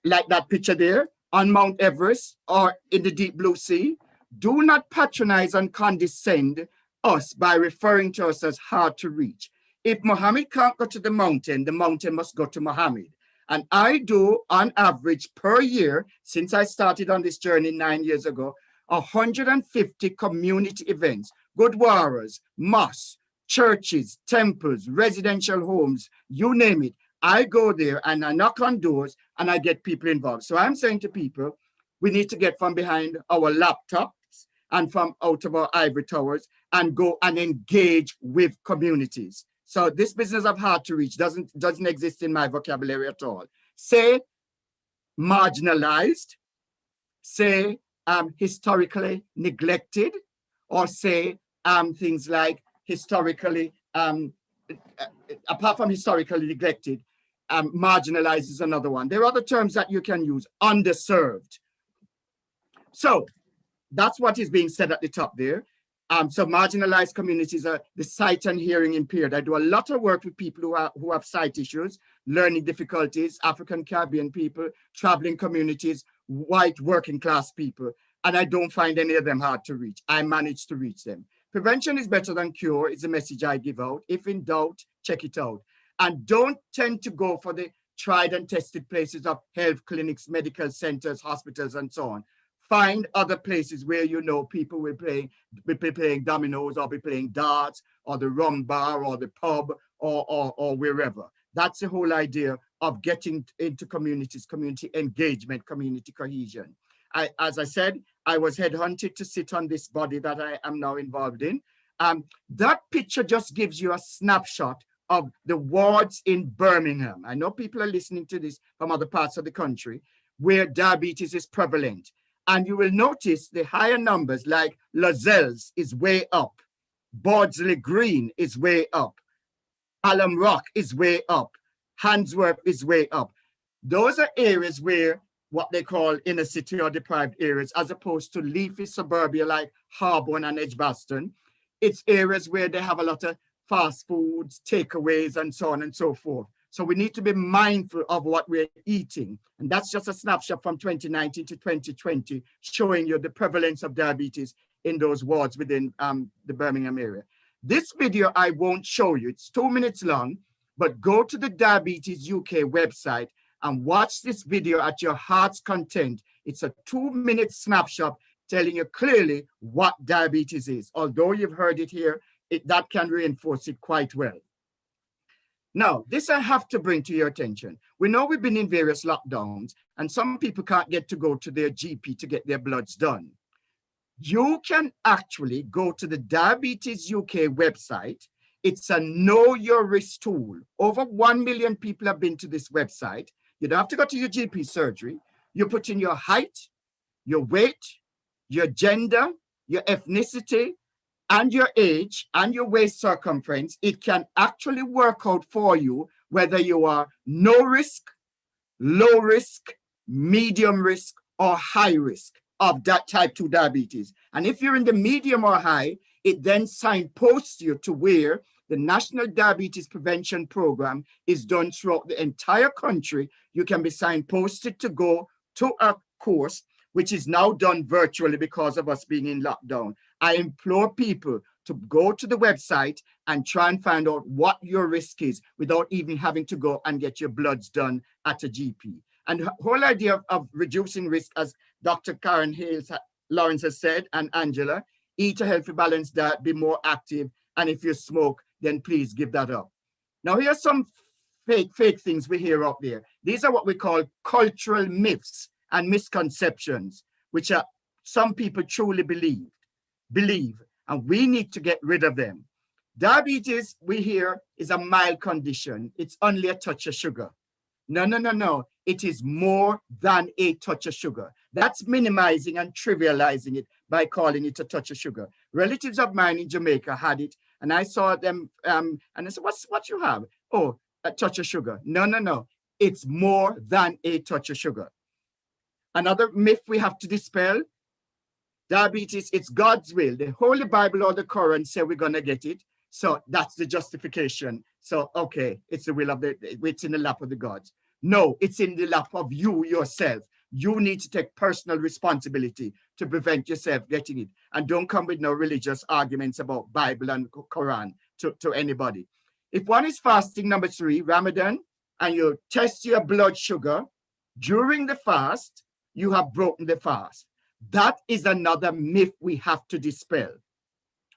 like that picture there, on Mount Everest, or in the deep blue sea? Do not patronize and condescend us by referring to us as hard to reach. If Muhammad can't go to the mountain must go to Muhammad. And I do, on average, per year, since I started on this journey 9 years ago, 150 community events, gurdwaras, mosques, churches, temples, residential homes, you name it. I go there and I knock on doors and I get people involved. So I'm saying to people, we need to get from behind our laptops and from out of our ivory towers and go and engage with communities. So this business of hard to reach doesn't exist in my vocabulary at all. Say marginalized, say historically neglected, or say things like historically, apart from historically neglected, marginalized is another one. There are other terms that you can use, underserved. So that's what is being said at the top there. So marginalized communities are the sight and hearing impaired. I do a lot of work with people who have sight issues, learning difficulties, African Caribbean people, traveling communities, white working class people, and I don't find any of them hard to reach. I manage to reach them. Prevention is better than cure is the message I give out. If in doubt, check it out. And don't tend to go for the tried and tested places of health clinics, medical centers, hospitals, and so on. Find other places where you know people will be playing dominoes or be playing darts or the rum bar or the pub or wherever. That's the whole idea of getting into communities, community engagement, community cohesion. As I said, I was headhunted to sit on this body that I am now involved in. That picture just gives you a snapshot of the wards in Birmingham. I know people are listening to this from other parts of the country where diabetes is prevalent. And you will notice the higher numbers like Lozells is way up. Bardsley Green is way up. Alum Rock is way up. Handsworth is way up. Those are areas where what they call inner city or deprived areas, as opposed to leafy suburbia like Harborne and Edgbaston. It's areas where they have a lot of fast foods, takeaways, and so on and so forth. So we need to be mindful of what we're eating. And that's just a snapshot from 2019 to 2020, showing you the prevalence of diabetes in those wards within the Birmingham area. This video I won't show you, it's 2 minutes long, but go to the Diabetes UK website and watch this video at your heart's content. It's a 2-minute snapshot telling you clearly what diabetes is. Although you've heard it here, that can reinforce it quite well. Now, this I have to bring to your attention. We know we've been in various lockdowns and some people can't get to go to their GP to get their bloods done. You can actually go to the Diabetes UK website. It's a know your risk tool. Over 1 million people have been to this website. You don't have to go to your GP surgery. You put in your height, your weight, your gender, your ethnicity, and your age and your waist circumference. It can actually work out for you whether you are no risk, low risk, medium risk, or high risk of that type 2 diabetes. And if you're in the medium or high, it then signposts you to where The National Diabetes Prevention Program is done throughout the entire country. You can be signposted to go to a course, which is now done virtually because of us being in lockdown. I implore people to go to the website and try and find out what your risk is without even having to go and get your bloods done at a GP. And the whole idea of reducing risk, as Dr. Karen Lawrence has said, and Angela, eat a healthy, balanced diet, be more active, and if you smoke, then please give that up. Now, here's some fake things we hear out there. These are what we call cultural myths and misconceptions, which are some people truly believe, and we need to get rid of them. Diabetes, we hear, is a mild condition. It's only a touch of sugar. No. It is more than a touch of sugar. That's minimizing and trivializing it by calling it a touch of sugar. Relatives of mine in Jamaica had it, and I saw them, and I said, what you have? Oh, a touch of sugar. No. It's more than a touch of sugar. Another myth we have to dispel: diabetes, it's God's will. The Holy Bible or the Quran say we're going to get it. So that's the justification. So, okay, it's the will of it's in the lap of the gods. No, it's in the lap of you yourself. You need to take personal responsibility to prevent yourself getting it. And don't come with no religious arguments about Bible and Quran to anybody. If one is fasting, number 3, Ramadan, and you test your blood sugar during the fast, you have broken the fast. That is another myth we have to dispel.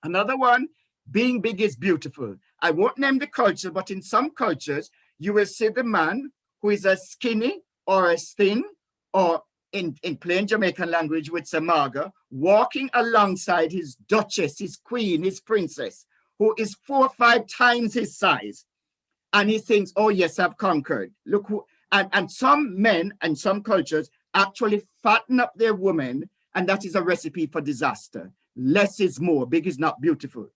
Another one, being big is beautiful. I won't name the culture, but in some cultures, you will see the man who is as skinny or as thin, or in plain Jamaican language with Samaga, walking alongside his duchess, his queen, his princess, who is 4 or 5 times his size. And he thinks, oh yes, I've conquered. Look who, and some men and some cultures actually fatten up their women, and that is a recipe for disaster. Less is more, big is not beautiful.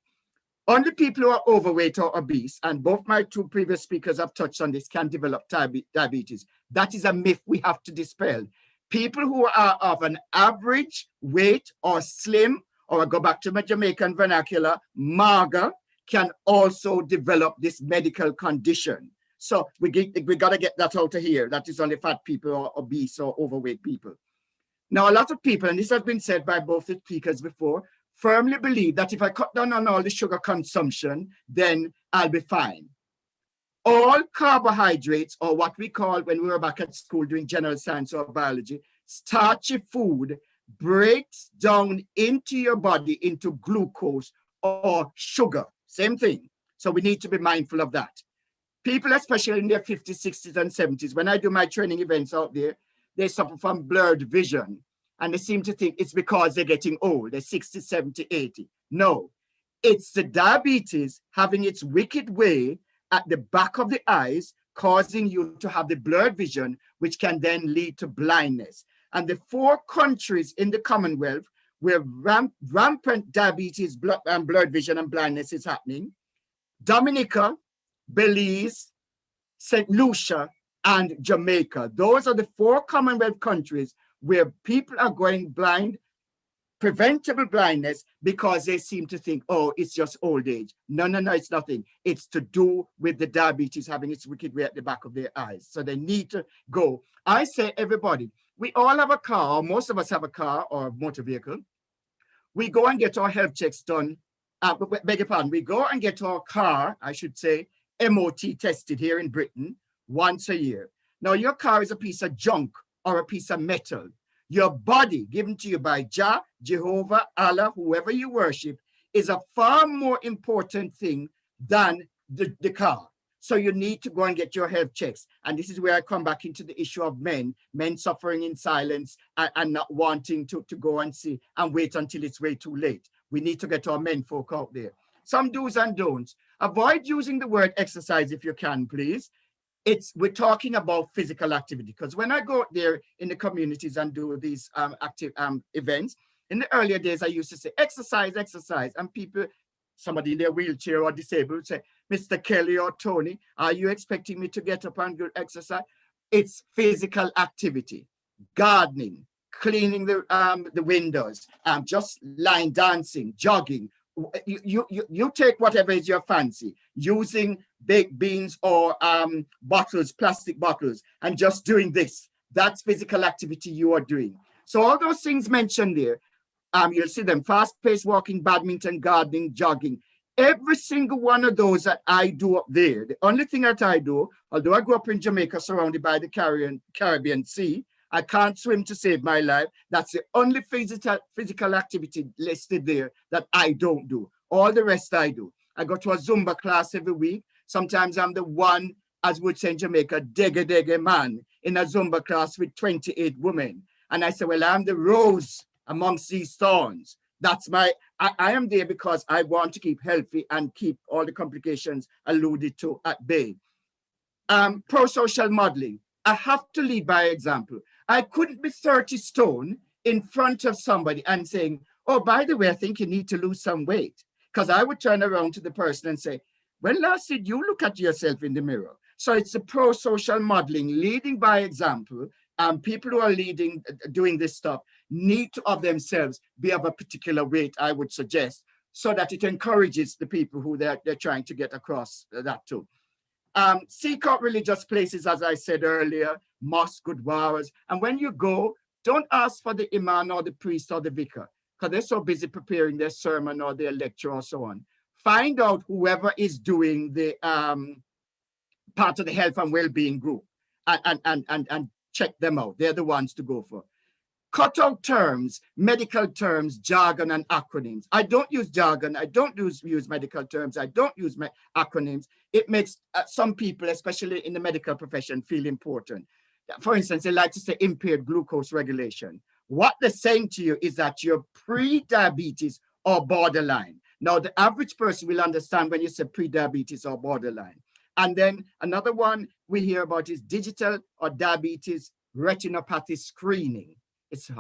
Only people who are overweight or obese, and both my 2 previous speakers have touched on this, can develop diabetes. That is a myth we have to dispel. People who are of an average weight or slim, or I go back to my Jamaican vernacular, mager, can also develop this medical condition. So we got to get that out of here. That is only fat people or obese or overweight people. Now, a lot of people, and this has been said by both the speakers before, firmly believe that if I cut down on all the sugar consumption, then I'll be fine. All carbohydrates, or what we call when we were back at school doing general science or biology, starchy food breaks down into your body into glucose or sugar. Same thing. So we need to be mindful of that. People, especially in their 50s, 60s, and 70s, when I do my training events out there, they suffer from blurred vision. And they seem to think it's because they're getting old. They're 60, 70, 80. No, it's the diabetes having its wicked way at the back of the eyes, causing you to have the blurred vision, which can then lead to blindness. And the 4 countries in the Commonwealth where rampant diabetes, blurred vision, and blindness is happening: Dominica, Belize, St. Lucia, and Jamaica. Those are the 4 Commonwealth countries where people are going blind, preventable blindness, because they seem to think, oh, it's just old age. No, it's nothing. It's to do with the diabetes having its wicked way at the back of their eyes. So they need to go. I say, everybody, we all have a car, or most of us have a car or a motor vehicle. We go and get our health checks done. Beg your pardon, we go and get our car, I should say, MOT tested here in Britain once a year. Now, your car is a piece of junk or a piece of metal. Your body, given to you by Jah, Jehovah, Allah, whoever you worship, is a far more important thing than the car. So you need to go and get your health checks. And this is where I come back into the issue of men suffering in silence and not wanting to go and see and wait until it's way too late. We need to get our men folk out there. Some do's and don'ts. Avoid using the word exercise if you can, please. We're talking about physical activity, because when I go out there in the communities and do these active events, in the earlier days, I used to say, exercise, and people, somebody in their wheelchair or disabled, say, Mr. Kelly or Tony, are you expecting me to get up and do exercise? It's physical activity, gardening, cleaning the windows, just line dancing, jogging, You take whatever is your fancy, using baked beans or bottles, plastic bottles, and just doing this. That's physical activity you are doing. So all those things mentioned there, you'll see them: fast-paced walking, badminton, gardening, jogging. Every single one of those that I do up there, the only thing that I do, although I grew up in Jamaica surrounded by the Caribbean Sea, I can't swim to save my life. That's the only physical activity listed there that I don't do. All the rest I do. I go to a Zumba class every week. Sometimes I'm the one, as we say in Jamaica, dege man in a Zumba class with 28 women. And I say, well, I'm the rose amongst these thorns. That's I am there because I want to keep healthy and keep all the complications alluded to at bay. Pro-social modeling. I have to lead by example. I couldn't be 30 stone in front of somebody and saying, oh, by the way, I think you need to lose some weight. Because I would turn around to the person and say, well, last did you look at yourself in the mirror? So it's a pro-social modeling, leading by example. People who are doing this stuff need to of themselves be of a particular weight, I would suggest, so that it encourages the people who they're trying to get across that to. Seek out religious places, as I said earlier, mosque, gurdwaras. And when you go, don't ask for the imam or the priest or the vicar, because they're so busy preparing their sermon or their lecture or so on. Find out whoever is doing the part of the health and well-being group and check them out. They're the ones to go for. Cut out terms, medical terms, jargon, and acronyms. I don't use jargon. I don't use medical terms. I don't use acronyms. It makes some people, especially in the medical profession, feel important. For instance, they like to say impaired glucose regulation. What they're saying to you is that you're pre-diabetes or borderline. Now, the average person will understand when you say pre-diabetes or borderline. And then another one we hear about is digital or diabetes retinopathy screening. It's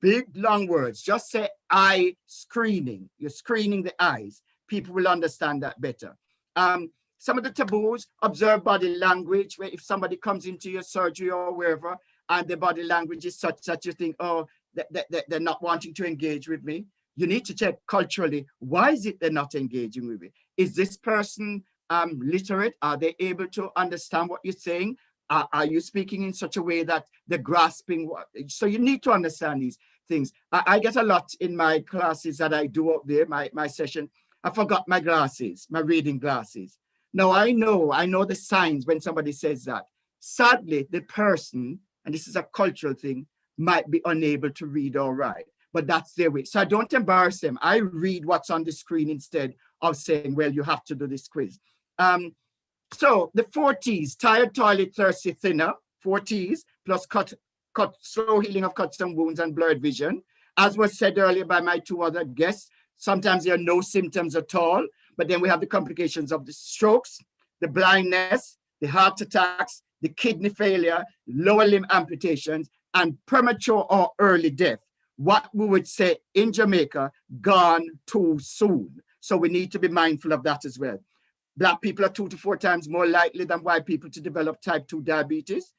big, long words. Just say eye screening. You're screening the eyes. People will understand that better. Some of the taboos: observe body language. Where if somebody comes into your surgery or wherever, and the body language is such that you think, oh, they're not wanting to engage with me. You need to check culturally, why is it they're not engaging with me? Is this person literate? Are they able to understand what you're saying? Are you speaking in such a way that they're grasping what? So you need to understand these things. I get a lot in my classes that I do up there, my session. I forgot my glasses, my reading glasses. Now I know the signs when somebody says that. Sadly, the person, and this is a cultural thing, might be unable to read or write, but that's their way. So I don't embarrass them. I read what's on the screen instead of saying, well, you have to do this quiz. So the 4 T's: tired, toilet, thirsty, thinner, 4 T's, plus slow healing of cuts and wounds and blurred vision. As was said earlier by my 2 other guests, sometimes there are no symptoms at all, but then we have the complications of the strokes, the blindness, the heart attacks, the kidney failure, lower limb amputations, and premature or early death. What we would say in Jamaica, gone too soon. So we need to be mindful of that as well. Black people are 2 to 4 times more likely than white people to develop type 2 diabetes,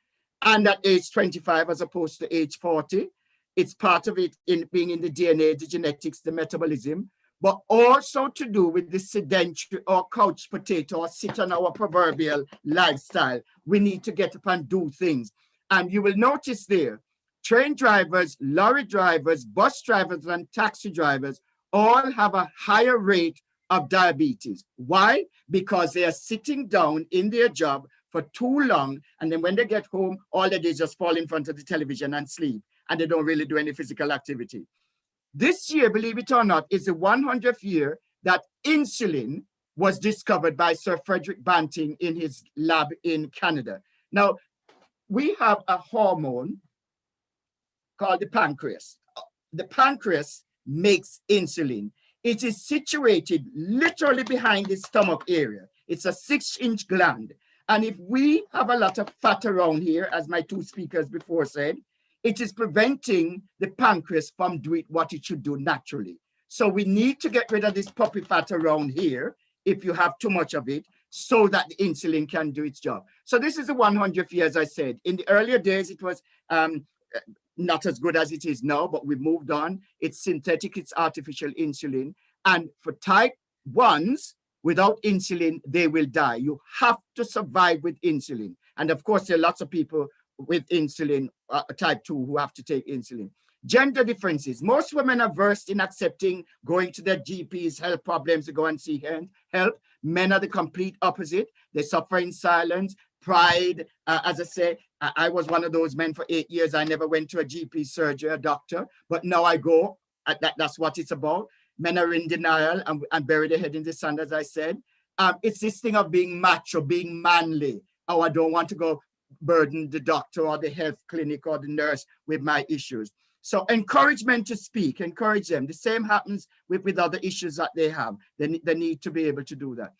and at age 25 as opposed to age 40. It's part of it in being in the DNA, the genetics, the metabolism, but also to do with the sedentary or couch potato or sit on our proverbial lifestyle. We need to get up and do things. And you will notice there, train drivers, lorry drivers, bus drivers, and taxi drivers all have a higher rate of diabetes. Why? Because they are sitting down in their job for too long, and then when they get home, all they do is just fall in front of the television and sleep, and they don't really do any physical activity. This year, believe it or not, is the 100th year that insulin was discovered by Sir Frederick Banting in his lab in Canada. Now, we have a hormone called the pancreas. The pancreas makes insulin. It is situated literally behind the stomach area. It's a 6-inch gland. And if we have a lot of fat around here, as my 2 speakers before said, it is preventing the pancreas from doing what it should do naturally. So we need to get rid of this puppy fat around here, if you have too much of it, so that the insulin can do its job. So this is the 100th year, as I said. In the earlier days, it was not as good as it is now, but we've moved on. It's synthetic, it's artificial insulin. And for type 1s, without insulin, they will die. You have to survive with insulin. And of course, there are lots of people with insulin, type 2, who have to take insulin. Gender differences. Most women are versed in accepting going to their GPs, health problems to go and seek help. Men are the complete opposite. They suffer in silence, pride. As I say, I was one of those men for 8 years. I never went to a GP, surgery, a doctor, but now I go. That's what it's about. Men are in denial and bury their head in the sand, as I said. It's this thing of being macho, being manly. Oh, I don't want to go burden the doctor or the health clinic or the nurse with my issues. So encourage men to speak, encourage them. The same happens with other issues that they have. They need to be able to do that.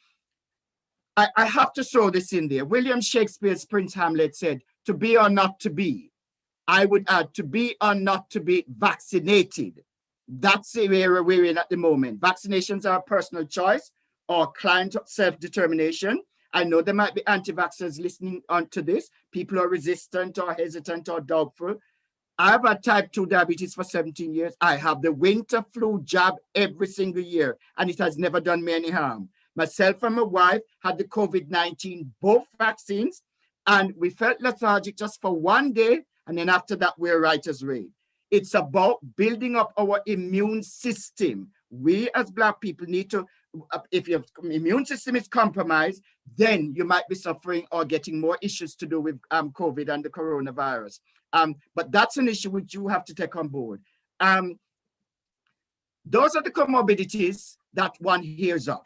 I have to throw this in there. William Shakespeare's Prince Hamlet said, to be or not to be. I would add, to be or not to be vaccinated. That's the area we're in at the moment. Vaccinations are a personal choice or client self-determination. I know there might be anti-vaxxers listening onto this. People are resistant or hesitant or doubtful. I've had type 2 diabetes for 17 years. I have the winter flu jab every single year, and it has never done me any harm. Myself and my wife had the COVID-19, both vaccines, and we felt lethargic just for one day, and then after that, we're right as rain. It's about building up our immune system. We as Black people need to, if your immune system is compromised, then you might be suffering or getting more issues to do with COVID and the coronavirus. But that's an issue which you have to take on board. Those are the comorbidities that one hears of.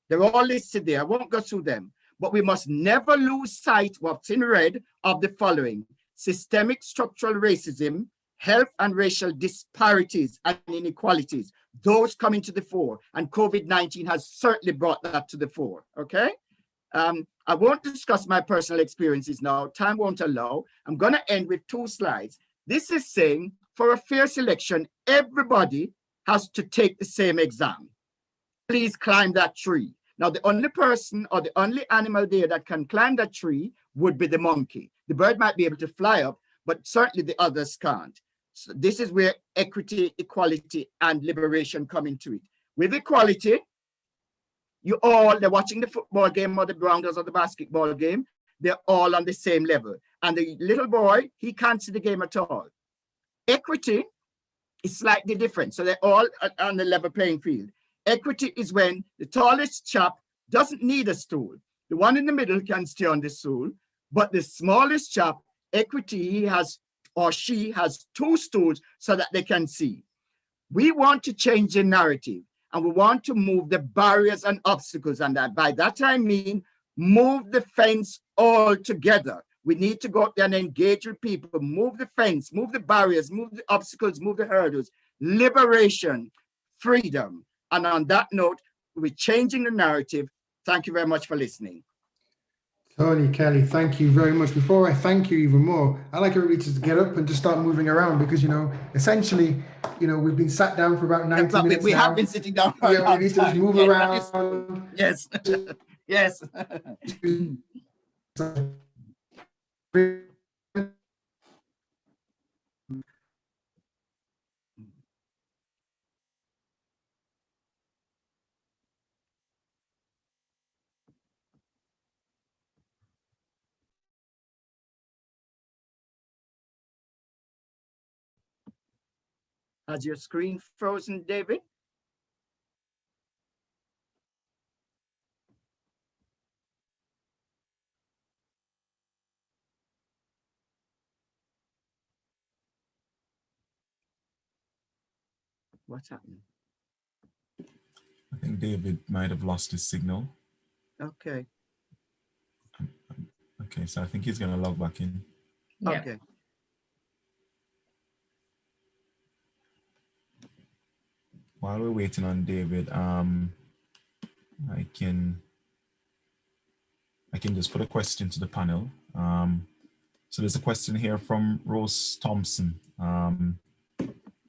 They're all listed there. I won't go through them. But we must never lose sight, what's in red, of the following: systemic structural racism, health and racial disparities and inequalities. Those coming to the fore. And COVID-19 has certainly brought that to the fore, okay? I won't discuss my personal experiences now. Time won't allow. I'm going to end with 2 slides. This is saying, for a fair selection, everybody has to take the same exam. Please climb that tree. Now, the only person or the only animal there that can climb that tree would be the monkey. The bird might be able to fly up, but certainly the others can't. So this is where equity, equality, and liberation come into it. With equality, they're watching the football game or the grounders or the basketball game, they're all on the same level. And the little boy, he can't see the game at all. Equity is slightly different. So they're all on the level playing field. Equity is when the tallest chap doesn't need a stool. The one in the middle can stay on the stool, but the smallest chap, equity, he has or she has 2 stools so that they can see. We want to change the narrative. And we want to move the barriers and obstacles, and that by that I mean move the fence all together. We need to go out there and engage with people, move the fence, move the barriers, move the obstacles, move the hurdles, liberation, freedom. And on that note, we're changing the narrative. Thank you very much for listening. Tony, Kelly, thank you very much. Before I thank you even more, I'd like everybody to get up and just start moving around because, essentially, we've been sat down for about 90 minutes we now. have been sitting down for a long time. We need to just move around. Yes. Yes. Has your screen frozen, David? What's happening? I think David might have lost his signal. Okay. Okay, so I think he's going to log back in. Yeah. Okay. While we're waiting on David, I can just put a question to the panel. So there's a question here from Rose Thompson.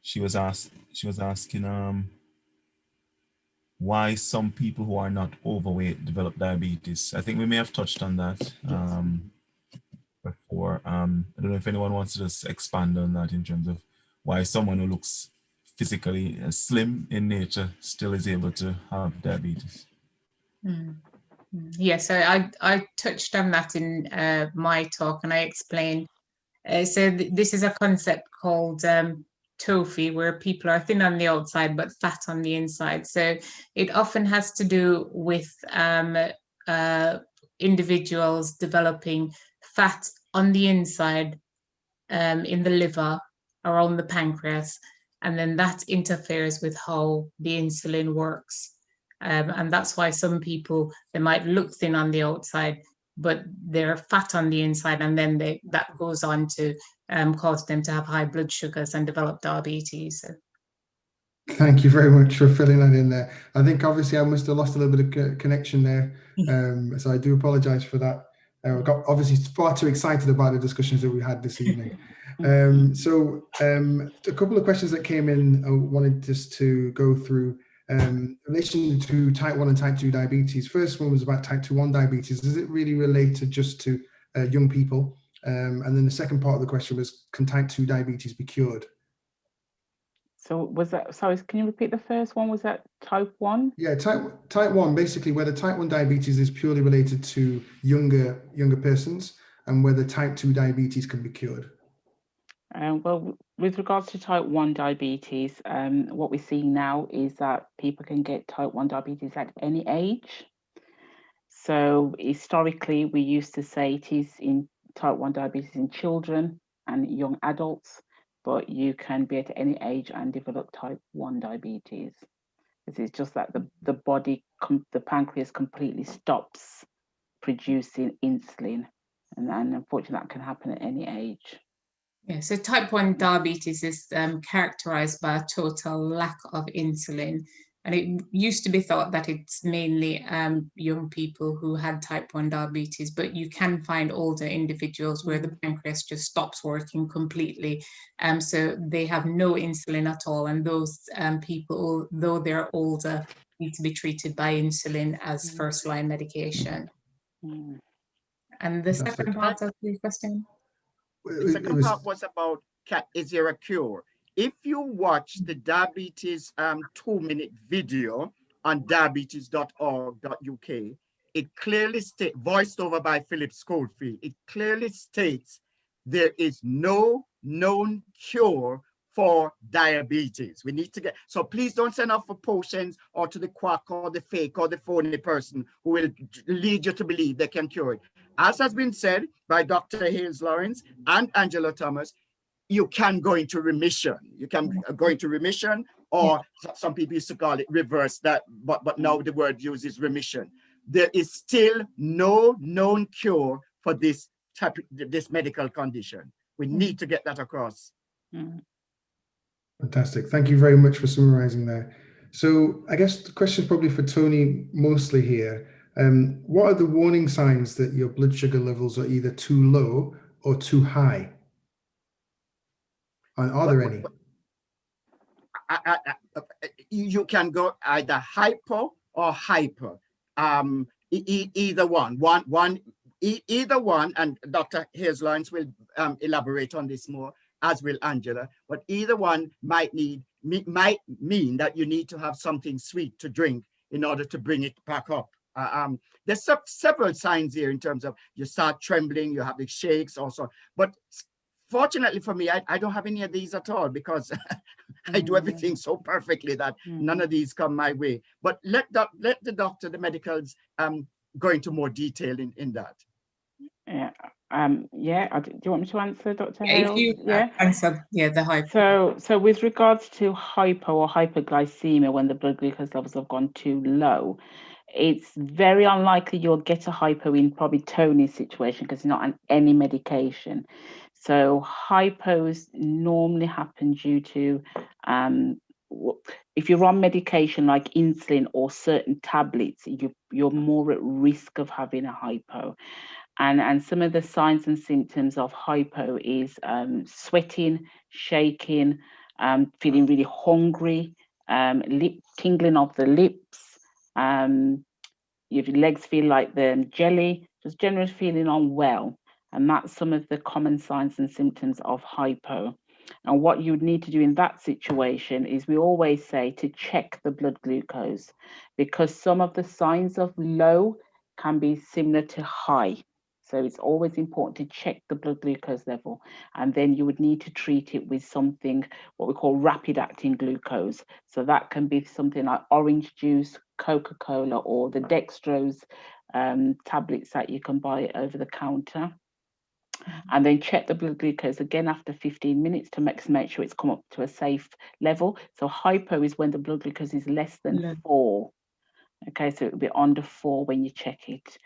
She was asking why some people who are not overweight develop diabetes. I think we may have touched on that before. I don't know if anyone wants to just expand on that in terms of why someone who looks physically slim in nature still is able to have diabetes? Yeah, so I touched on that in my talk, and I explained. So this is a concept called TOFI, where people are thin on the outside but fat on the inside. So it often has to do with individuals developing fat on the inside, in the liver, around the pancreas, and then that interferes with how the insulin works. And that's why some people, they might look thin on the outside, but they're fat on the inside, and then that goes on to cause them to have high blood sugars and develop diabetes. So. Thank you very much for filling that in there. I think obviously I must have lost a little bit of connection there, so I do apologize for that. I got obviously far too excited about the discussions that we had this evening. So a couple of questions that came in, I wanted just to go through in relation to type 1 and type 2 diabetes. First one was about type 2 diabetes. Is it really related just to young people? And then the second part of the question was, can type 2 diabetes be cured? So was that, sorry, can you repeat the first one? Was that type 1? Yeah, type 1, basically whether type 1 diabetes is purely related to younger persons, and whether type 2 diabetes can be cured. Well, with regards to type 1 diabetes, what we're seeing now is that people can get type 1 diabetes at any age. So historically, we used to say it is in type 1 diabetes in children and young adults, but you can be at any age and develop type 1 diabetes. It's just that the body, the pancreas completely stops producing insulin. And unfortunately, that can happen at any age. Yeah, so type 1 diabetes is characterized by a total lack of insulin. And it used to be thought that it's mainly young people who had type 1 diabetes, but you can find older individuals where the pancreas just stops working completely. So they have no insulin at all. And those people, though they're older, need to be treated by insulin as first-line medication. And the second part of the question? The second part was about, is there a cure? If you watch the diabetes 2-minute video on diabetes.org.uk, it clearly states, voiced over by Philip Schofield, it clearly states there is no known cure for diabetes. We need to get, so please don't send off for potions or to the quack or the fake or the phony person who will lead you to believe they can cure it. As has been said by Dr. Hales Lawrence and Angela Thomas, you can go into remission. You can go into remission, or some people used to call it reverse that, but now the word used is remission. There is still no known cure for this medical condition. We need to get that across. Fantastic. Thank you very much for summarizing there. So I guess the question is probably for Tony mostly here. What are the warning signs that your blood sugar levels are either too low or too high? And are there any? You can go either hypo or hyper. Either one. Either one, and Dr. Hales Lawrence will elaborate on this more, as will Angela, but either one might mean that you need to have something sweet to drink in order to bring it back up. There's several signs here in terms of you start trembling, you have the shakes also, but fortunately for me, I don't have any of these at all, because I do everything so perfectly that none of these come my way. But let the doctor, the medicals, go into more detail in that. Yeah. Do you want me to answer, Dr. Hales? Answer, the hypo. So with regards to hypo or hyperglycemia, when the blood glucose levels have gone too low, it's very unlikely you'll get a hypo in probably Tony's situation, because he's not on any medication. So hypos normally happen due to if you're on medication like insulin or certain tablets, you're more at risk of having a hypo. And some of the signs and symptoms of hypo is sweating, shaking, feeling really hungry, tingling of the lips, your legs feel like they're jelly, just generally feeling unwell. And that's some of the common signs and symptoms of hypo. And what you would need to do in that situation is we always say to check the blood glucose, because some of the signs of low can be similar to high. So it's always important to check the blood glucose level. And then you would need to treat it with something, what we call rapid acting glucose. So that can be something like orange juice, Coca-Cola, or the dextrose tablets that you can buy over the counter. And then check the blood glucose again after 15 minutes to make sure it's come up to a safe level. So hypo is when the blood glucose is less than 4. Okay, so it'll be under 4 when you check it.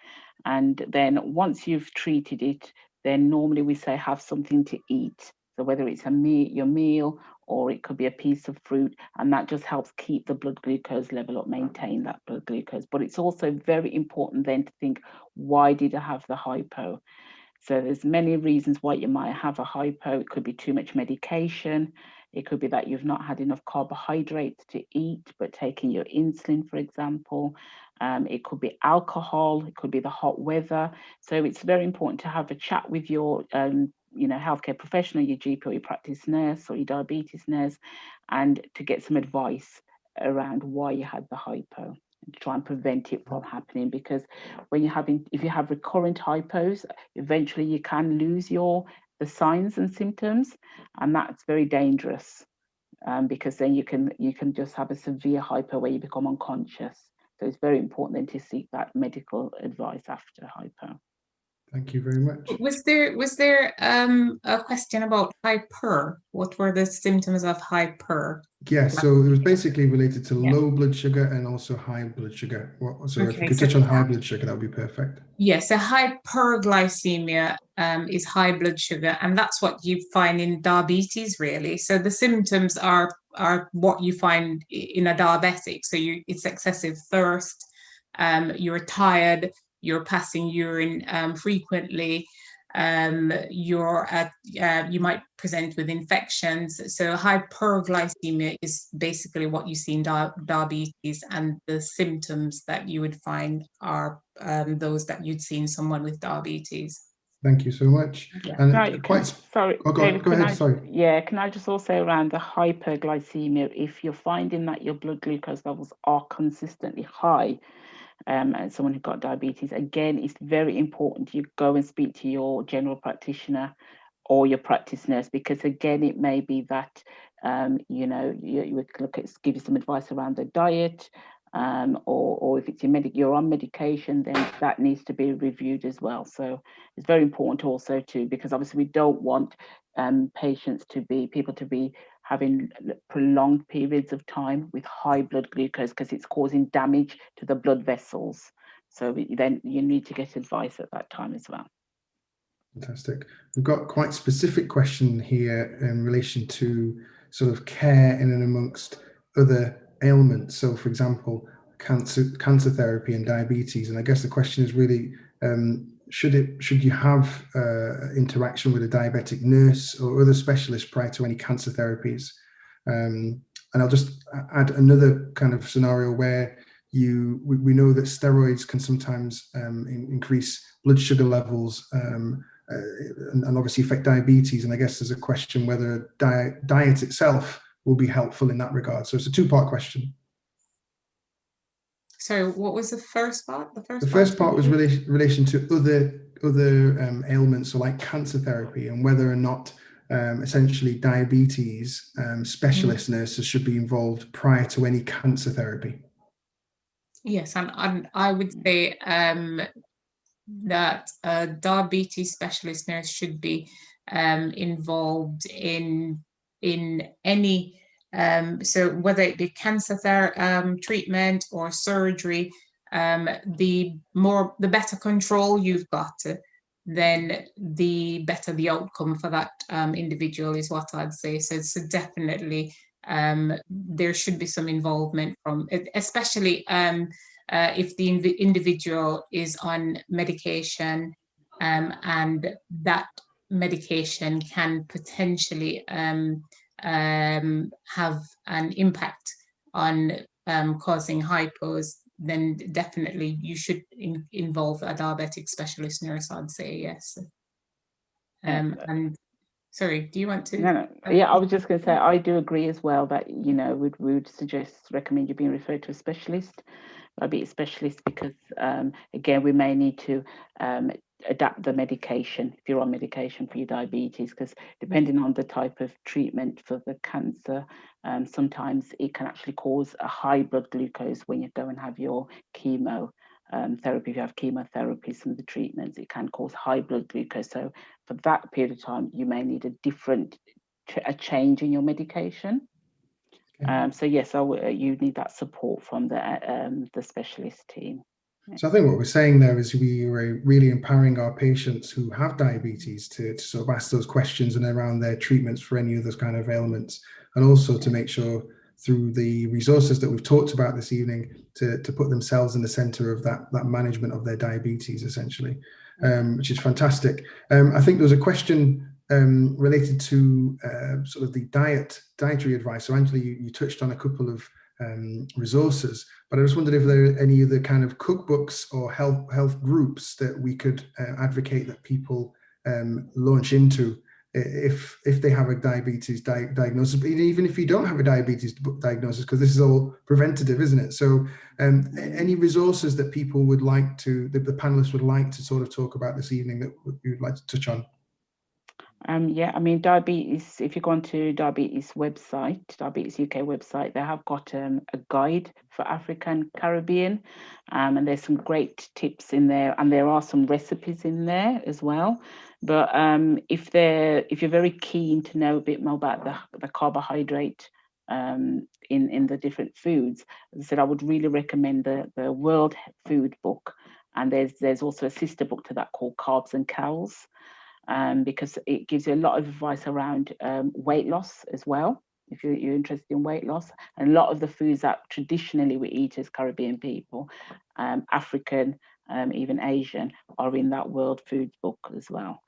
And then once you've treated it, then normally we say have something to eat. So whether it's your meal, or it could be a piece of fruit, and that just helps keep the blood glucose level up, maintain that blood glucose. But it's also very important then to think, why did I have the hypo? So there's many reasons why you might have a hypo. It could be too much medication. It could be that you've not had enough carbohydrates to eat, but taking your insulin, for example. It could be alcohol. It could be the hot weather. So it's very important to have a chat with your healthcare professional, your GP or your practice nurse or your diabetes nurse, and to get some advice around why you had the hypo, to try and prevent it from happening. Because when if you have recurrent hypos, eventually you can lose the signs and symptoms, and that's very dangerous, because then you can just have a severe hypo where you become unconscious. So it's very important then to seek that medical advice after hypo. Thank you very much. Was there a question about hyper? What were the symptoms of hyper? Yeah, so it was basically related to low blood sugar and also high blood sugar. So if you could touch on high blood sugar, that would be perfect. Yes, so hyperglycemia is high blood sugar, and that's what you find in diabetes, really. So the symptoms are what you find in a diabetic. So it's excessive thirst, you're tired, you're passing urine frequently, you might present with infections. So hyperglycemia is basically what you see in diabetes, and the symptoms that you would find are those that you'd see in someone with diabetes. Thank you so much. Yeah. And Sorry, go ahead. Sorry. Yeah, can I just also around the hyperglycemia, if you're finding that your blood glucose levels are consistently high, and someone who's got diabetes, again, it's very important you go and speak to your general practitioner or your practice nurse, because again, it may be that you would give you some advice around the diet, or if it's you're on medication, then that needs to be reviewed as well. So it's very important also because obviously we don't want people to be having prolonged periods of time with high blood glucose, because it's causing damage to the blood vessels. So then you need to get advice at that time as well. Fantastic. We've got quite specific question here in relation to sort of care in and amongst other ailments. So, for example, cancer therapy and diabetes. And I guess the question is really, should you have interaction with a diabetic nurse or other specialist prior to any cancer therapies? And I'll just add another kind of scenario where we know that steroids can sometimes increase blood sugar levels and obviously affect diabetes. And I guess there's a question whether diet itself will be helpful in that regard. So it's a two-part question. So what was the first part? The first part was relation to other ailments, so like cancer therapy, and whether or not essentially diabetes specialist nurses should be involved prior to any cancer therapy. Yes, and I would say that a diabetes specialist nurse should be involved in any so whether it be cancer treatment or surgery, the better control you've got, then the better the outcome for that individual is what I'd say. So definitely there should be some involvement from, especially if the individual is on medication, and that medication can potentially have an impact on causing hypos, then definitely you should involve a diabetic specialist nurse, I'd say, yes. And Sorry, do you want to? No. Yeah, I was just going to say, I do agree as well that, you know, we would recommend you being referred to a specialist, diabetes specialist, because again, we may need to adapt the medication if you're on medication for your diabetes, because depending on the type of treatment for the cancer, sometimes it can actually cause a high blood glucose when you go and have your chemo therapy. If you have chemotherapy, some of the treatments, it can cause high blood glucose. So for that period of time, you may need a change in your medication. Okay. So yes, you need that support from the specialist team. So I think what we're saying there is we are really empowering our patients who have diabetes to sort of ask those questions and around their treatments for any of those kind of ailments, and also to make sure through the resources that we've talked about this evening to put themselves in the center of that management of their diabetes, essentially, which is fantastic. I think there was a question related to sort of the dietary advice. So Angela, you touched on a couple of resources, but I just wondered if there are any other kind of cookbooks or health groups that we could advocate that people launch into if they have a diabetes diagnosis, but even if you don't have a diabetes diagnosis, because this is all preventative, isn't it? So any resources that people would like to, that the panelists would like to sort of talk about this evening that you'd like to touch on? Yeah, I mean, diabetes, if you go onto Diabetes website, Diabetes UK website, they have got a guide for Africa and Caribbean, and there's some great tips in there, and there are some recipes in there as well. But if you're very keen to know a bit more about the carbohydrate in the different foods, as I said, I would really recommend the World Food Book, and there's also a sister book to that called Carbs and Cows. Because it gives you a lot of advice around weight loss as well, if you're interested in weight loss. And a lot of the foods that traditionally we eat as Caribbean people, African, even Asian, are in that World Food Book as well.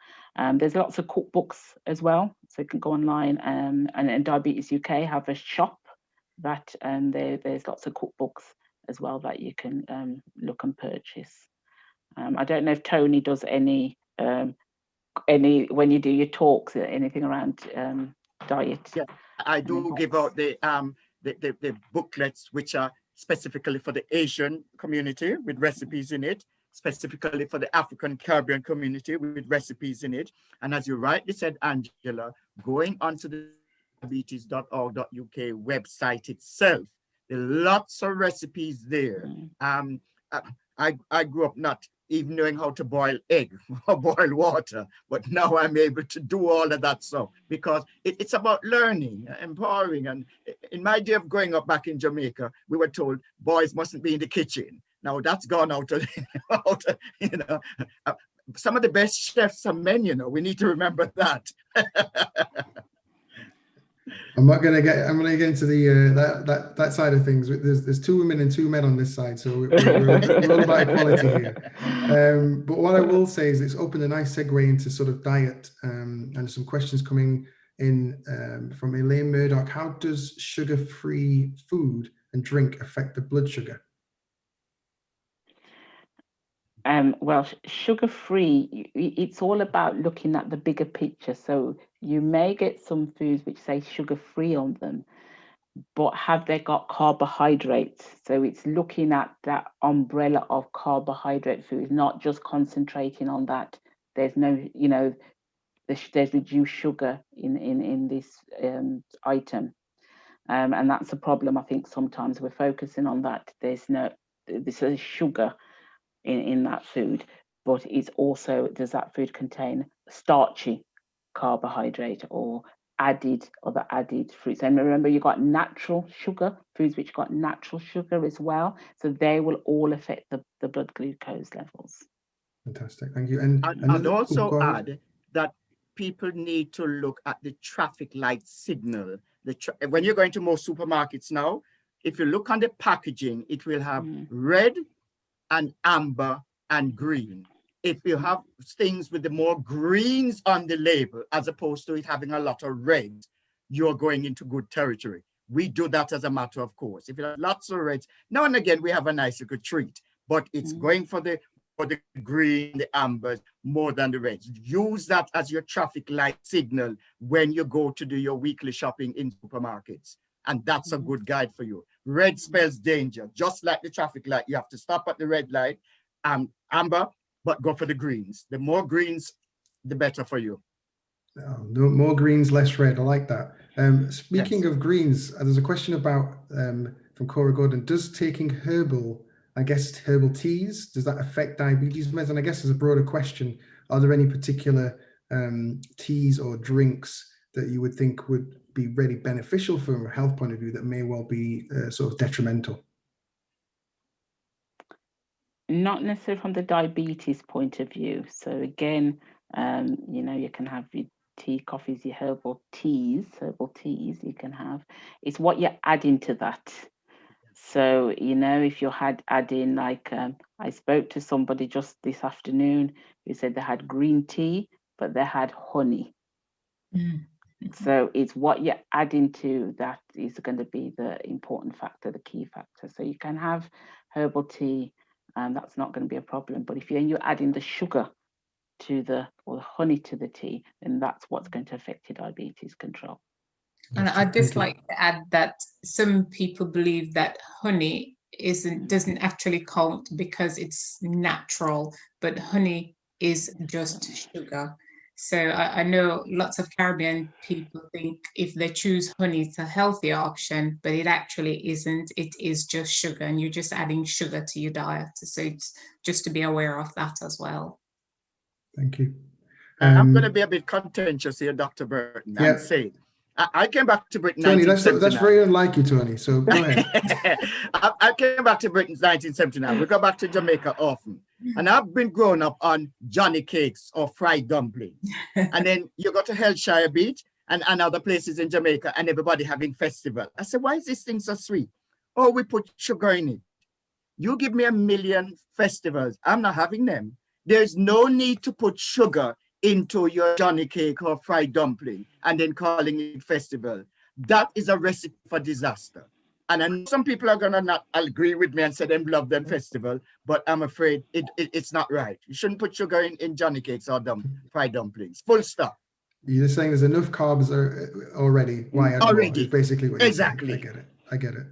There's lots of cookbooks as well, so you can go online, and Diabetes UK have a shop that there's lots of cookbooks as well that you can look and purchase. I don't know if Tony does any when you do your talks, anything around diet. Yeah, I do give out the booklets which are specifically for the Asian community with recipes in it, specifically for the African Caribbean community with recipes in it. And as you rightly said, Angela, going onto the diabetes.org.uk website itself, there are lots of recipes there. I grew up not even knowing how to boil egg or boil water, but now I'm able to do all of that stuff because it's about learning, empowering. And in my day of growing up back in Jamaica, we were told boys mustn't be in the kitchen. Now that's gone out of, some of the best chefs are men, we need to remember that. I'm going to get into the that side of things. There's 2 women and 2 men on this side, so we're all about equality here. But what I will say is it's opened a nice segue into sort of diet, and some questions coming in from Elaine Murdoch. How does sugar-free food and drink affect the blood sugar? Well, sugar-free, it's all about looking at the bigger picture. So you may get some foods which say sugar-free on them, but have they got carbohydrates? So it's looking at that umbrella of carbohydrate foods, not just concentrating on that. There's no, there's reduced sugar in this item. And that's a problem. I think sometimes we're focusing on that. There's sugar in that food, but it's also, does that food contain starchy carbohydrate or other added fruits? And remember, you've got natural sugar, foods which got natural sugar as well, so they will all affect the blood glucose levels. Fantastic, thank you. And I'd also add that people need to look at the traffic light signal. When you're going to most supermarkets now, if you look on the packaging, it will have red and amber and green. If you have things with the more greens on the label, as opposed to it having a lot of reds, you're going into good territory. We do that as a matter of course. If you have lots of reds, now and again, we have a nice little treat, but it's going for the the green, the ambers, more than the reds. Use that as your traffic light signal when you go to do your weekly shopping in supermarkets. And that's a good guide for you. Red spells danger, just like the traffic light. You have to stop at the red light, amber, but go for the greens. The more greens, the better for you. No, more greens, less red. I like that. Speaking of greens, there's a question about from Cora Gordon. Does taking herbal teas, does that affect diabetes meds? And I guess as a broader question, are there any particular teas or drinks that you would think would be really beneficial from a health point of view that may well be sort of detrimental? Not necessarily from the diabetes point of view. So again, you can have your tea, coffees, your herbal teas you can have. It's what you're adding to that. So, if you add in, like, I spoke to somebody just this afternoon who said they had green tea, but they had honey. So it's what you're adding to that is going to be the important factor, the key factor. So you can have herbal tea, and that's not going to be a problem. But if you're adding the sugar or the honey to the tea, then that's what's going to affect your diabetes control. And I'd just like to add that some people believe that honey doesn't actually count because it's natural, but honey is just sugar. So I know lots of Caribbean people think if they choose honey, it's a healthy option, but it actually isn't. It is just sugar, and you're just adding sugar to your diet. So it's just to be aware of that as well. Thank you. I'm going to be a bit contentious here, Dr. Burton, and say, I came back to Britain. Tony, that's very unlike you, Tony. So go ahead. I came back to Britain in 1979. We go back to Jamaica often. And I've been growing up on Johnny cakes or fried dumplings. And then you go to Hellshire Beach and other places in Jamaica and everybody having festival. I said, why is this thing so sweet? Oh, we put sugar in it. You give me 1 million festivals, I'm not having them. There's no need to put sugar into your Johnny cake or fried dumpling and then calling it festival. That is a recipe for disaster. And I know some people are gonna not agree with me and say they love them festival, but I'm afraid it's not right. You shouldn't put sugar in Johnny cakes or fried dumplings. Full stop. You're saying there's enough carbs already. Why add more? Is basically what you're saying. I get it.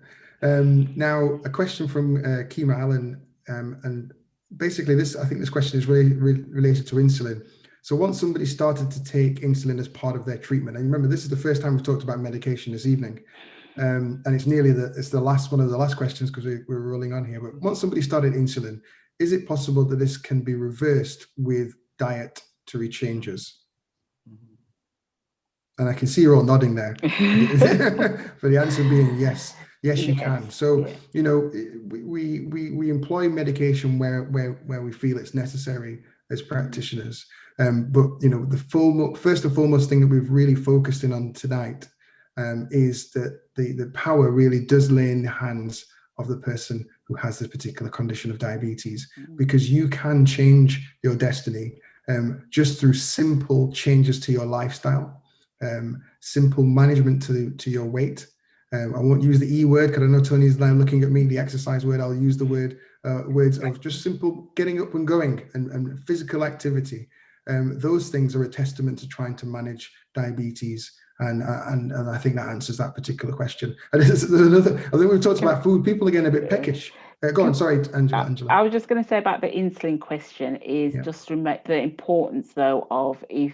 Now a question from Kima Allen, and basically I think this question is really related to insulin. So once somebody started to take insulin as part of their treatment, and remember, this is the first time we've talked about medication this evening, and it's the last one of the last questions because we're rolling on here. But once somebody started insulin, is it possible that this can be reversed with dietary changes? And I can see you're all nodding there, for the answer being yes. Yes, you can. So, we employ medication where we feel it's necessary as practitioners. But the first and foremost thing that we've really focused in on tonight is that the power really does lay in the hands of the person who has this particular condition of diabetes, because you can change your destiny just through simple changes to your lifestyle, simple management to your weight. I won't use the E word because I know Tony's now looking at me, the exercise word. I'll use the words of just simple getting up and going and physical activity. Those things are a testament to trying to manage diabetes. And I think that answers that particular question. And there's another, I think we've talked about food. People are getting a bit peckish. Go on, sorry, Angela. I was just going to say about the insulin question is just remember the importance, though, of if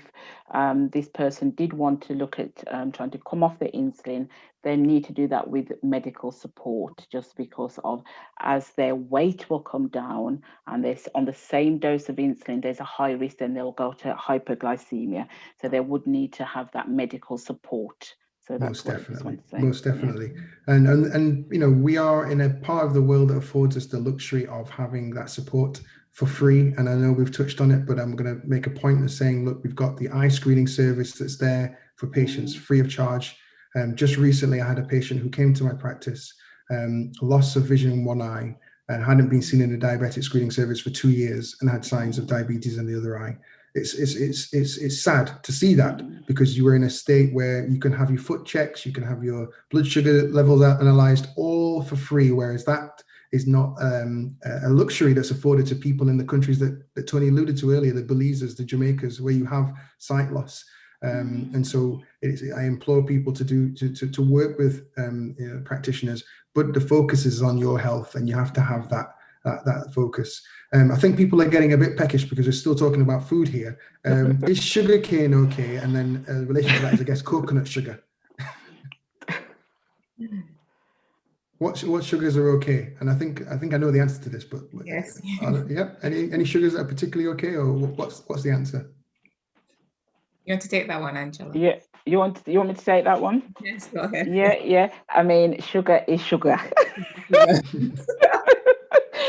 this person did want to look at trying to come off the insulin, they need to do that with medical support, just because of as their weight will come down and they're on the same dose of insulin, there's a high risk, then they'll go to hyperglycemia. So they would need to have that medical support. So that's most definitely. And we are in a part of the world that affords us the luxury of having that support for free. And I know we've touched on it, but I'm going to make a point of saying, look, we've got the eye screening service that's there for patients free of charge. Just recently, I had a patient who came to my practice, loss of vision in one eye, and hadn't been seen in a diabetic screening service for 2 years and had signs of diabetes in the other eye. It's sad to see that, because you were in a state where you can have your foot checks, you can have your blood sugar levels analyzed all for free, whereas that not a luxury that's afforded to people in the countries that Tony alluded to earlier, the Belizes, the Jamaicas, where you have sight loss. And so I implore people to work with practitioners, but the focus is on your health, and you have to have that focus. I think people are getting a bit peckish because we're still talking about food here. Is sugar cane okay? And then in relation to that is, I guess, coconut sugar. What sugars are okay? And I think I know the answer to this, but Yes. Yeah. Any sugars that are particularly okay, or what's the answer? You want to take that one, Angela? Yeah, you want me to take that one? Yes, go ahead. Yeah. I mean, sugar is sugar.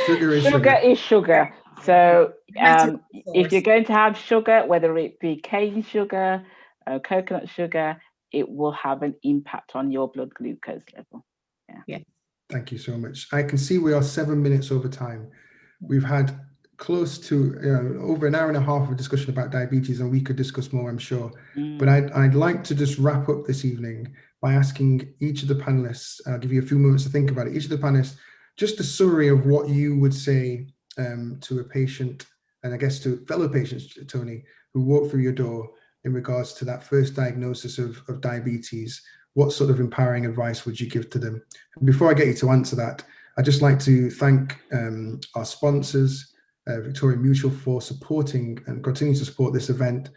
Sugar is sugar. So if you're going to have sugar, whether it be cane sugar, coconut sugar, it will have an impact on your blood glucose level. Yeah. Thank you so much. I can see we are 7 minutes over time. We've had close to over an hour and a half of discussion about diabetes, and we could discuss more, I'm sure. But I'd like to just wrap up this evening by asking each of the panelists, I'll give you a few moments to think about it, each of the panelists, just a summary of what you would say to a patient, and I guess to fellow patients, Tony, who walk through your door in regards to that first diagnosis of diabetes. What sort of empowering advice would you give to them? And before I get you to answer that, I'd just like to thank our sponsors, Victoria Mutual, for supporting and continuing to support this event.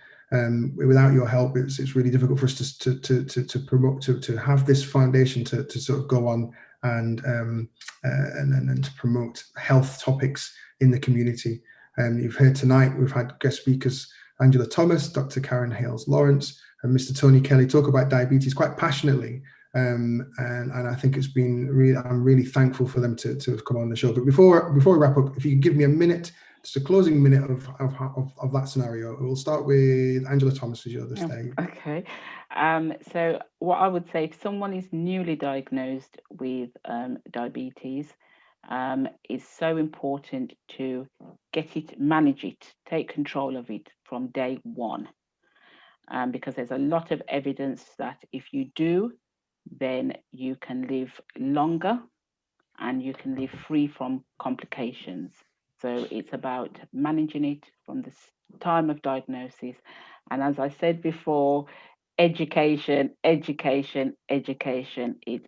Without your help, it's really difficult for us to promote, to have this foundation to sort of go on and to promote health topics in the community. You've heard tonight, we've had guest speakers, Angela Thomas, Dr. Karen Hales-Lawrence, and Mr. Tony Kelly talk about diabetes quite passionately. And I think it's been really, I'm really thankful for them to have come on the show. But before we wrap up, if you could give me a minute, just a closing minute of that scenario. We'll start with Angela Thomas, as you're the stage. Okay. So what I would say, if someone is newly diagnosed with diabetes, it's so important to manage it, take control of it from day one. Because there's a lot of evidence that if you do, then you can live longer and you can live free from complications. So it's about managing it from the time of diagnosis. And as I said before, education. It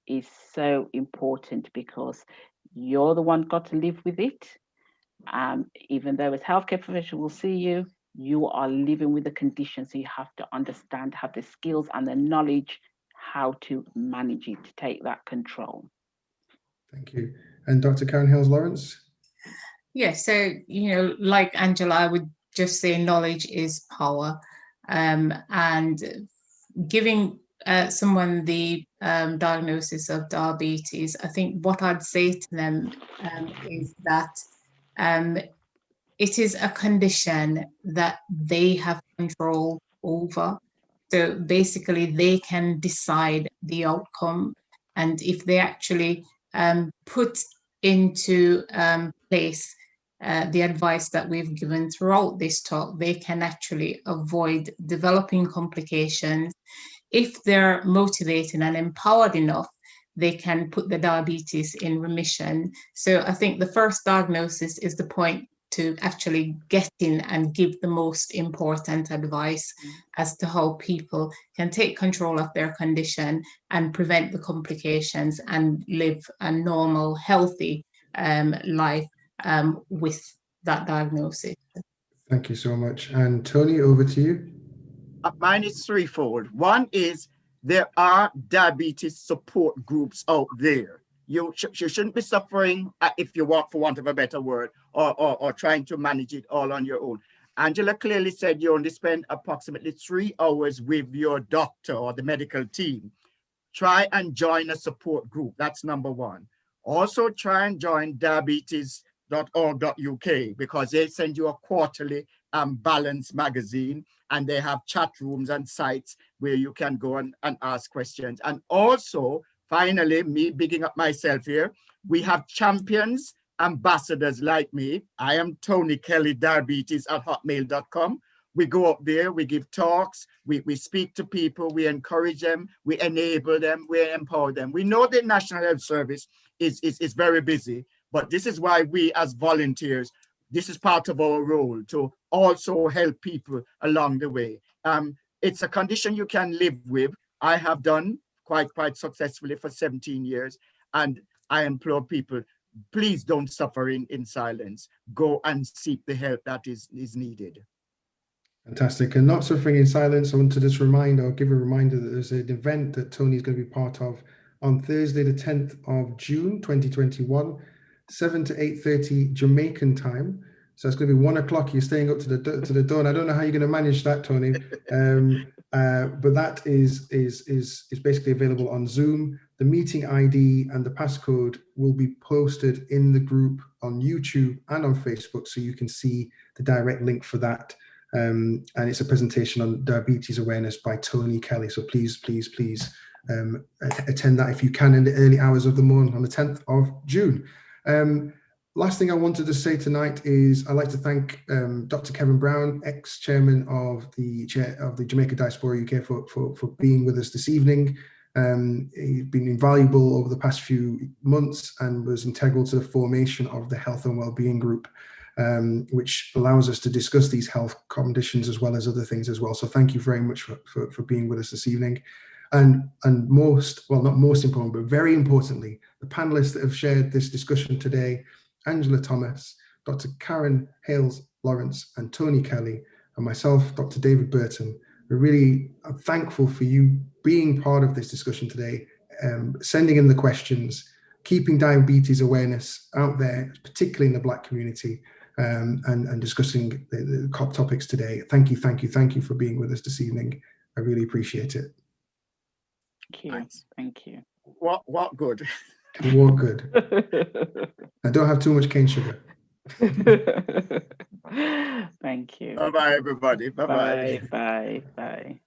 is so important because you're the one got to live with it. Even though as healthcare professionals will see you, you are living with the condition, so you have to understand, have the skills and the knowledge how to manage it, to take that control. Thank you. And Dr. Karen Hales-Lawrence? Yeah, so, like Angela, I would just say knowledge is power. And giving someone the diagnosis of diabetes, I think what I'd say to them is that it is a condition that they have control over. So basically, they can decide the outcome. And if they actually put into place the advice that we've given throughout this talk, they can actually avoid developing complications. If they're motivated and empowered enough, they can put the diabetes in remission. So I think the first diagnosis is the point to actually get in and give the most important advice as to how people can take control of their condition and prevent the complications and live a normal, healthy life with that diagnosis. Thank you so much. And Tony, over to you. Mine is threefold. One is there are diabetes support groups out there. You shouldn't be suffering, if you want, for want of a better word, or trying to manage it all on your own. Angela clearly said you only spend approximately 3 hours with your doctor or the medical team. Try and join a support group. That's number one. Also try and join diabetes.org.uk because they send you a quarterly Balance magazine, and they have chat rooms and sites where you can go and ask questions. And also, finally, me bigging up myself here, we have champions, ambassadors like me. I am Tony Kelly, diabetes@hotmail.com. We go up there, we give talks, we speak to people, we encourage them, we enable them, we empower them. We know the National Health Service is very busy, But this is why we as volunteers, this is part of our role to also help people along the way. It's a condition you can live with. I have done quite successfully for 17 years. And I implore people, please don't suffer in silence. Go and seek the help that is needed. Fantastic. And not suffering in silence, I want to just give a reminder that there's an event that Tony is going to be part of on Thursday, the 10th of June, 2021, 7 to 8:30 Jamaican time. So it's going to be 1 o'clock. You're staying up to the dawn. I don't know how you're going to manage that, Tony. But that is basically available on Zoom. The meeting ID and the passcode will be posted in the group on YouTube and on Facebook, so you can see the direct link for that. And it's a presentation on diabetes awareness by Tony Kelly. So please attend that if you can in the early hours of the morning on the 10th of June. Last thing I wanted to say tonight is I'd like to thank Dr. Kevin Brown, ex-chairman of the Jamaican Diaspora UK, for being with us this evening. He's been invaluable over the past few months and was integral to the formation of the Health and Wellbeing Group, which allows us to discuss these health conditions as well as other things as well. So thank you very much for being with us this evening. And not most important, but very importantly, the panelists that have shared this discussion today, Angela Thomas, Dr. Karen Hales Lawrence, and Tony Kelly, and myself, Dr. David Burton. We're really thankful for you being part of this discussion today, sending in the questions, keeping diabetes awareness out there, particularly in the Black community, and discussing the topics today. Thank you for being with us this evening. I really appreciate it. Thank you. Thanks. Thank you. What good? What good. I don't have too much cane sugar. Thank you. Bye-bye, everybody. Bye-bye. Bye.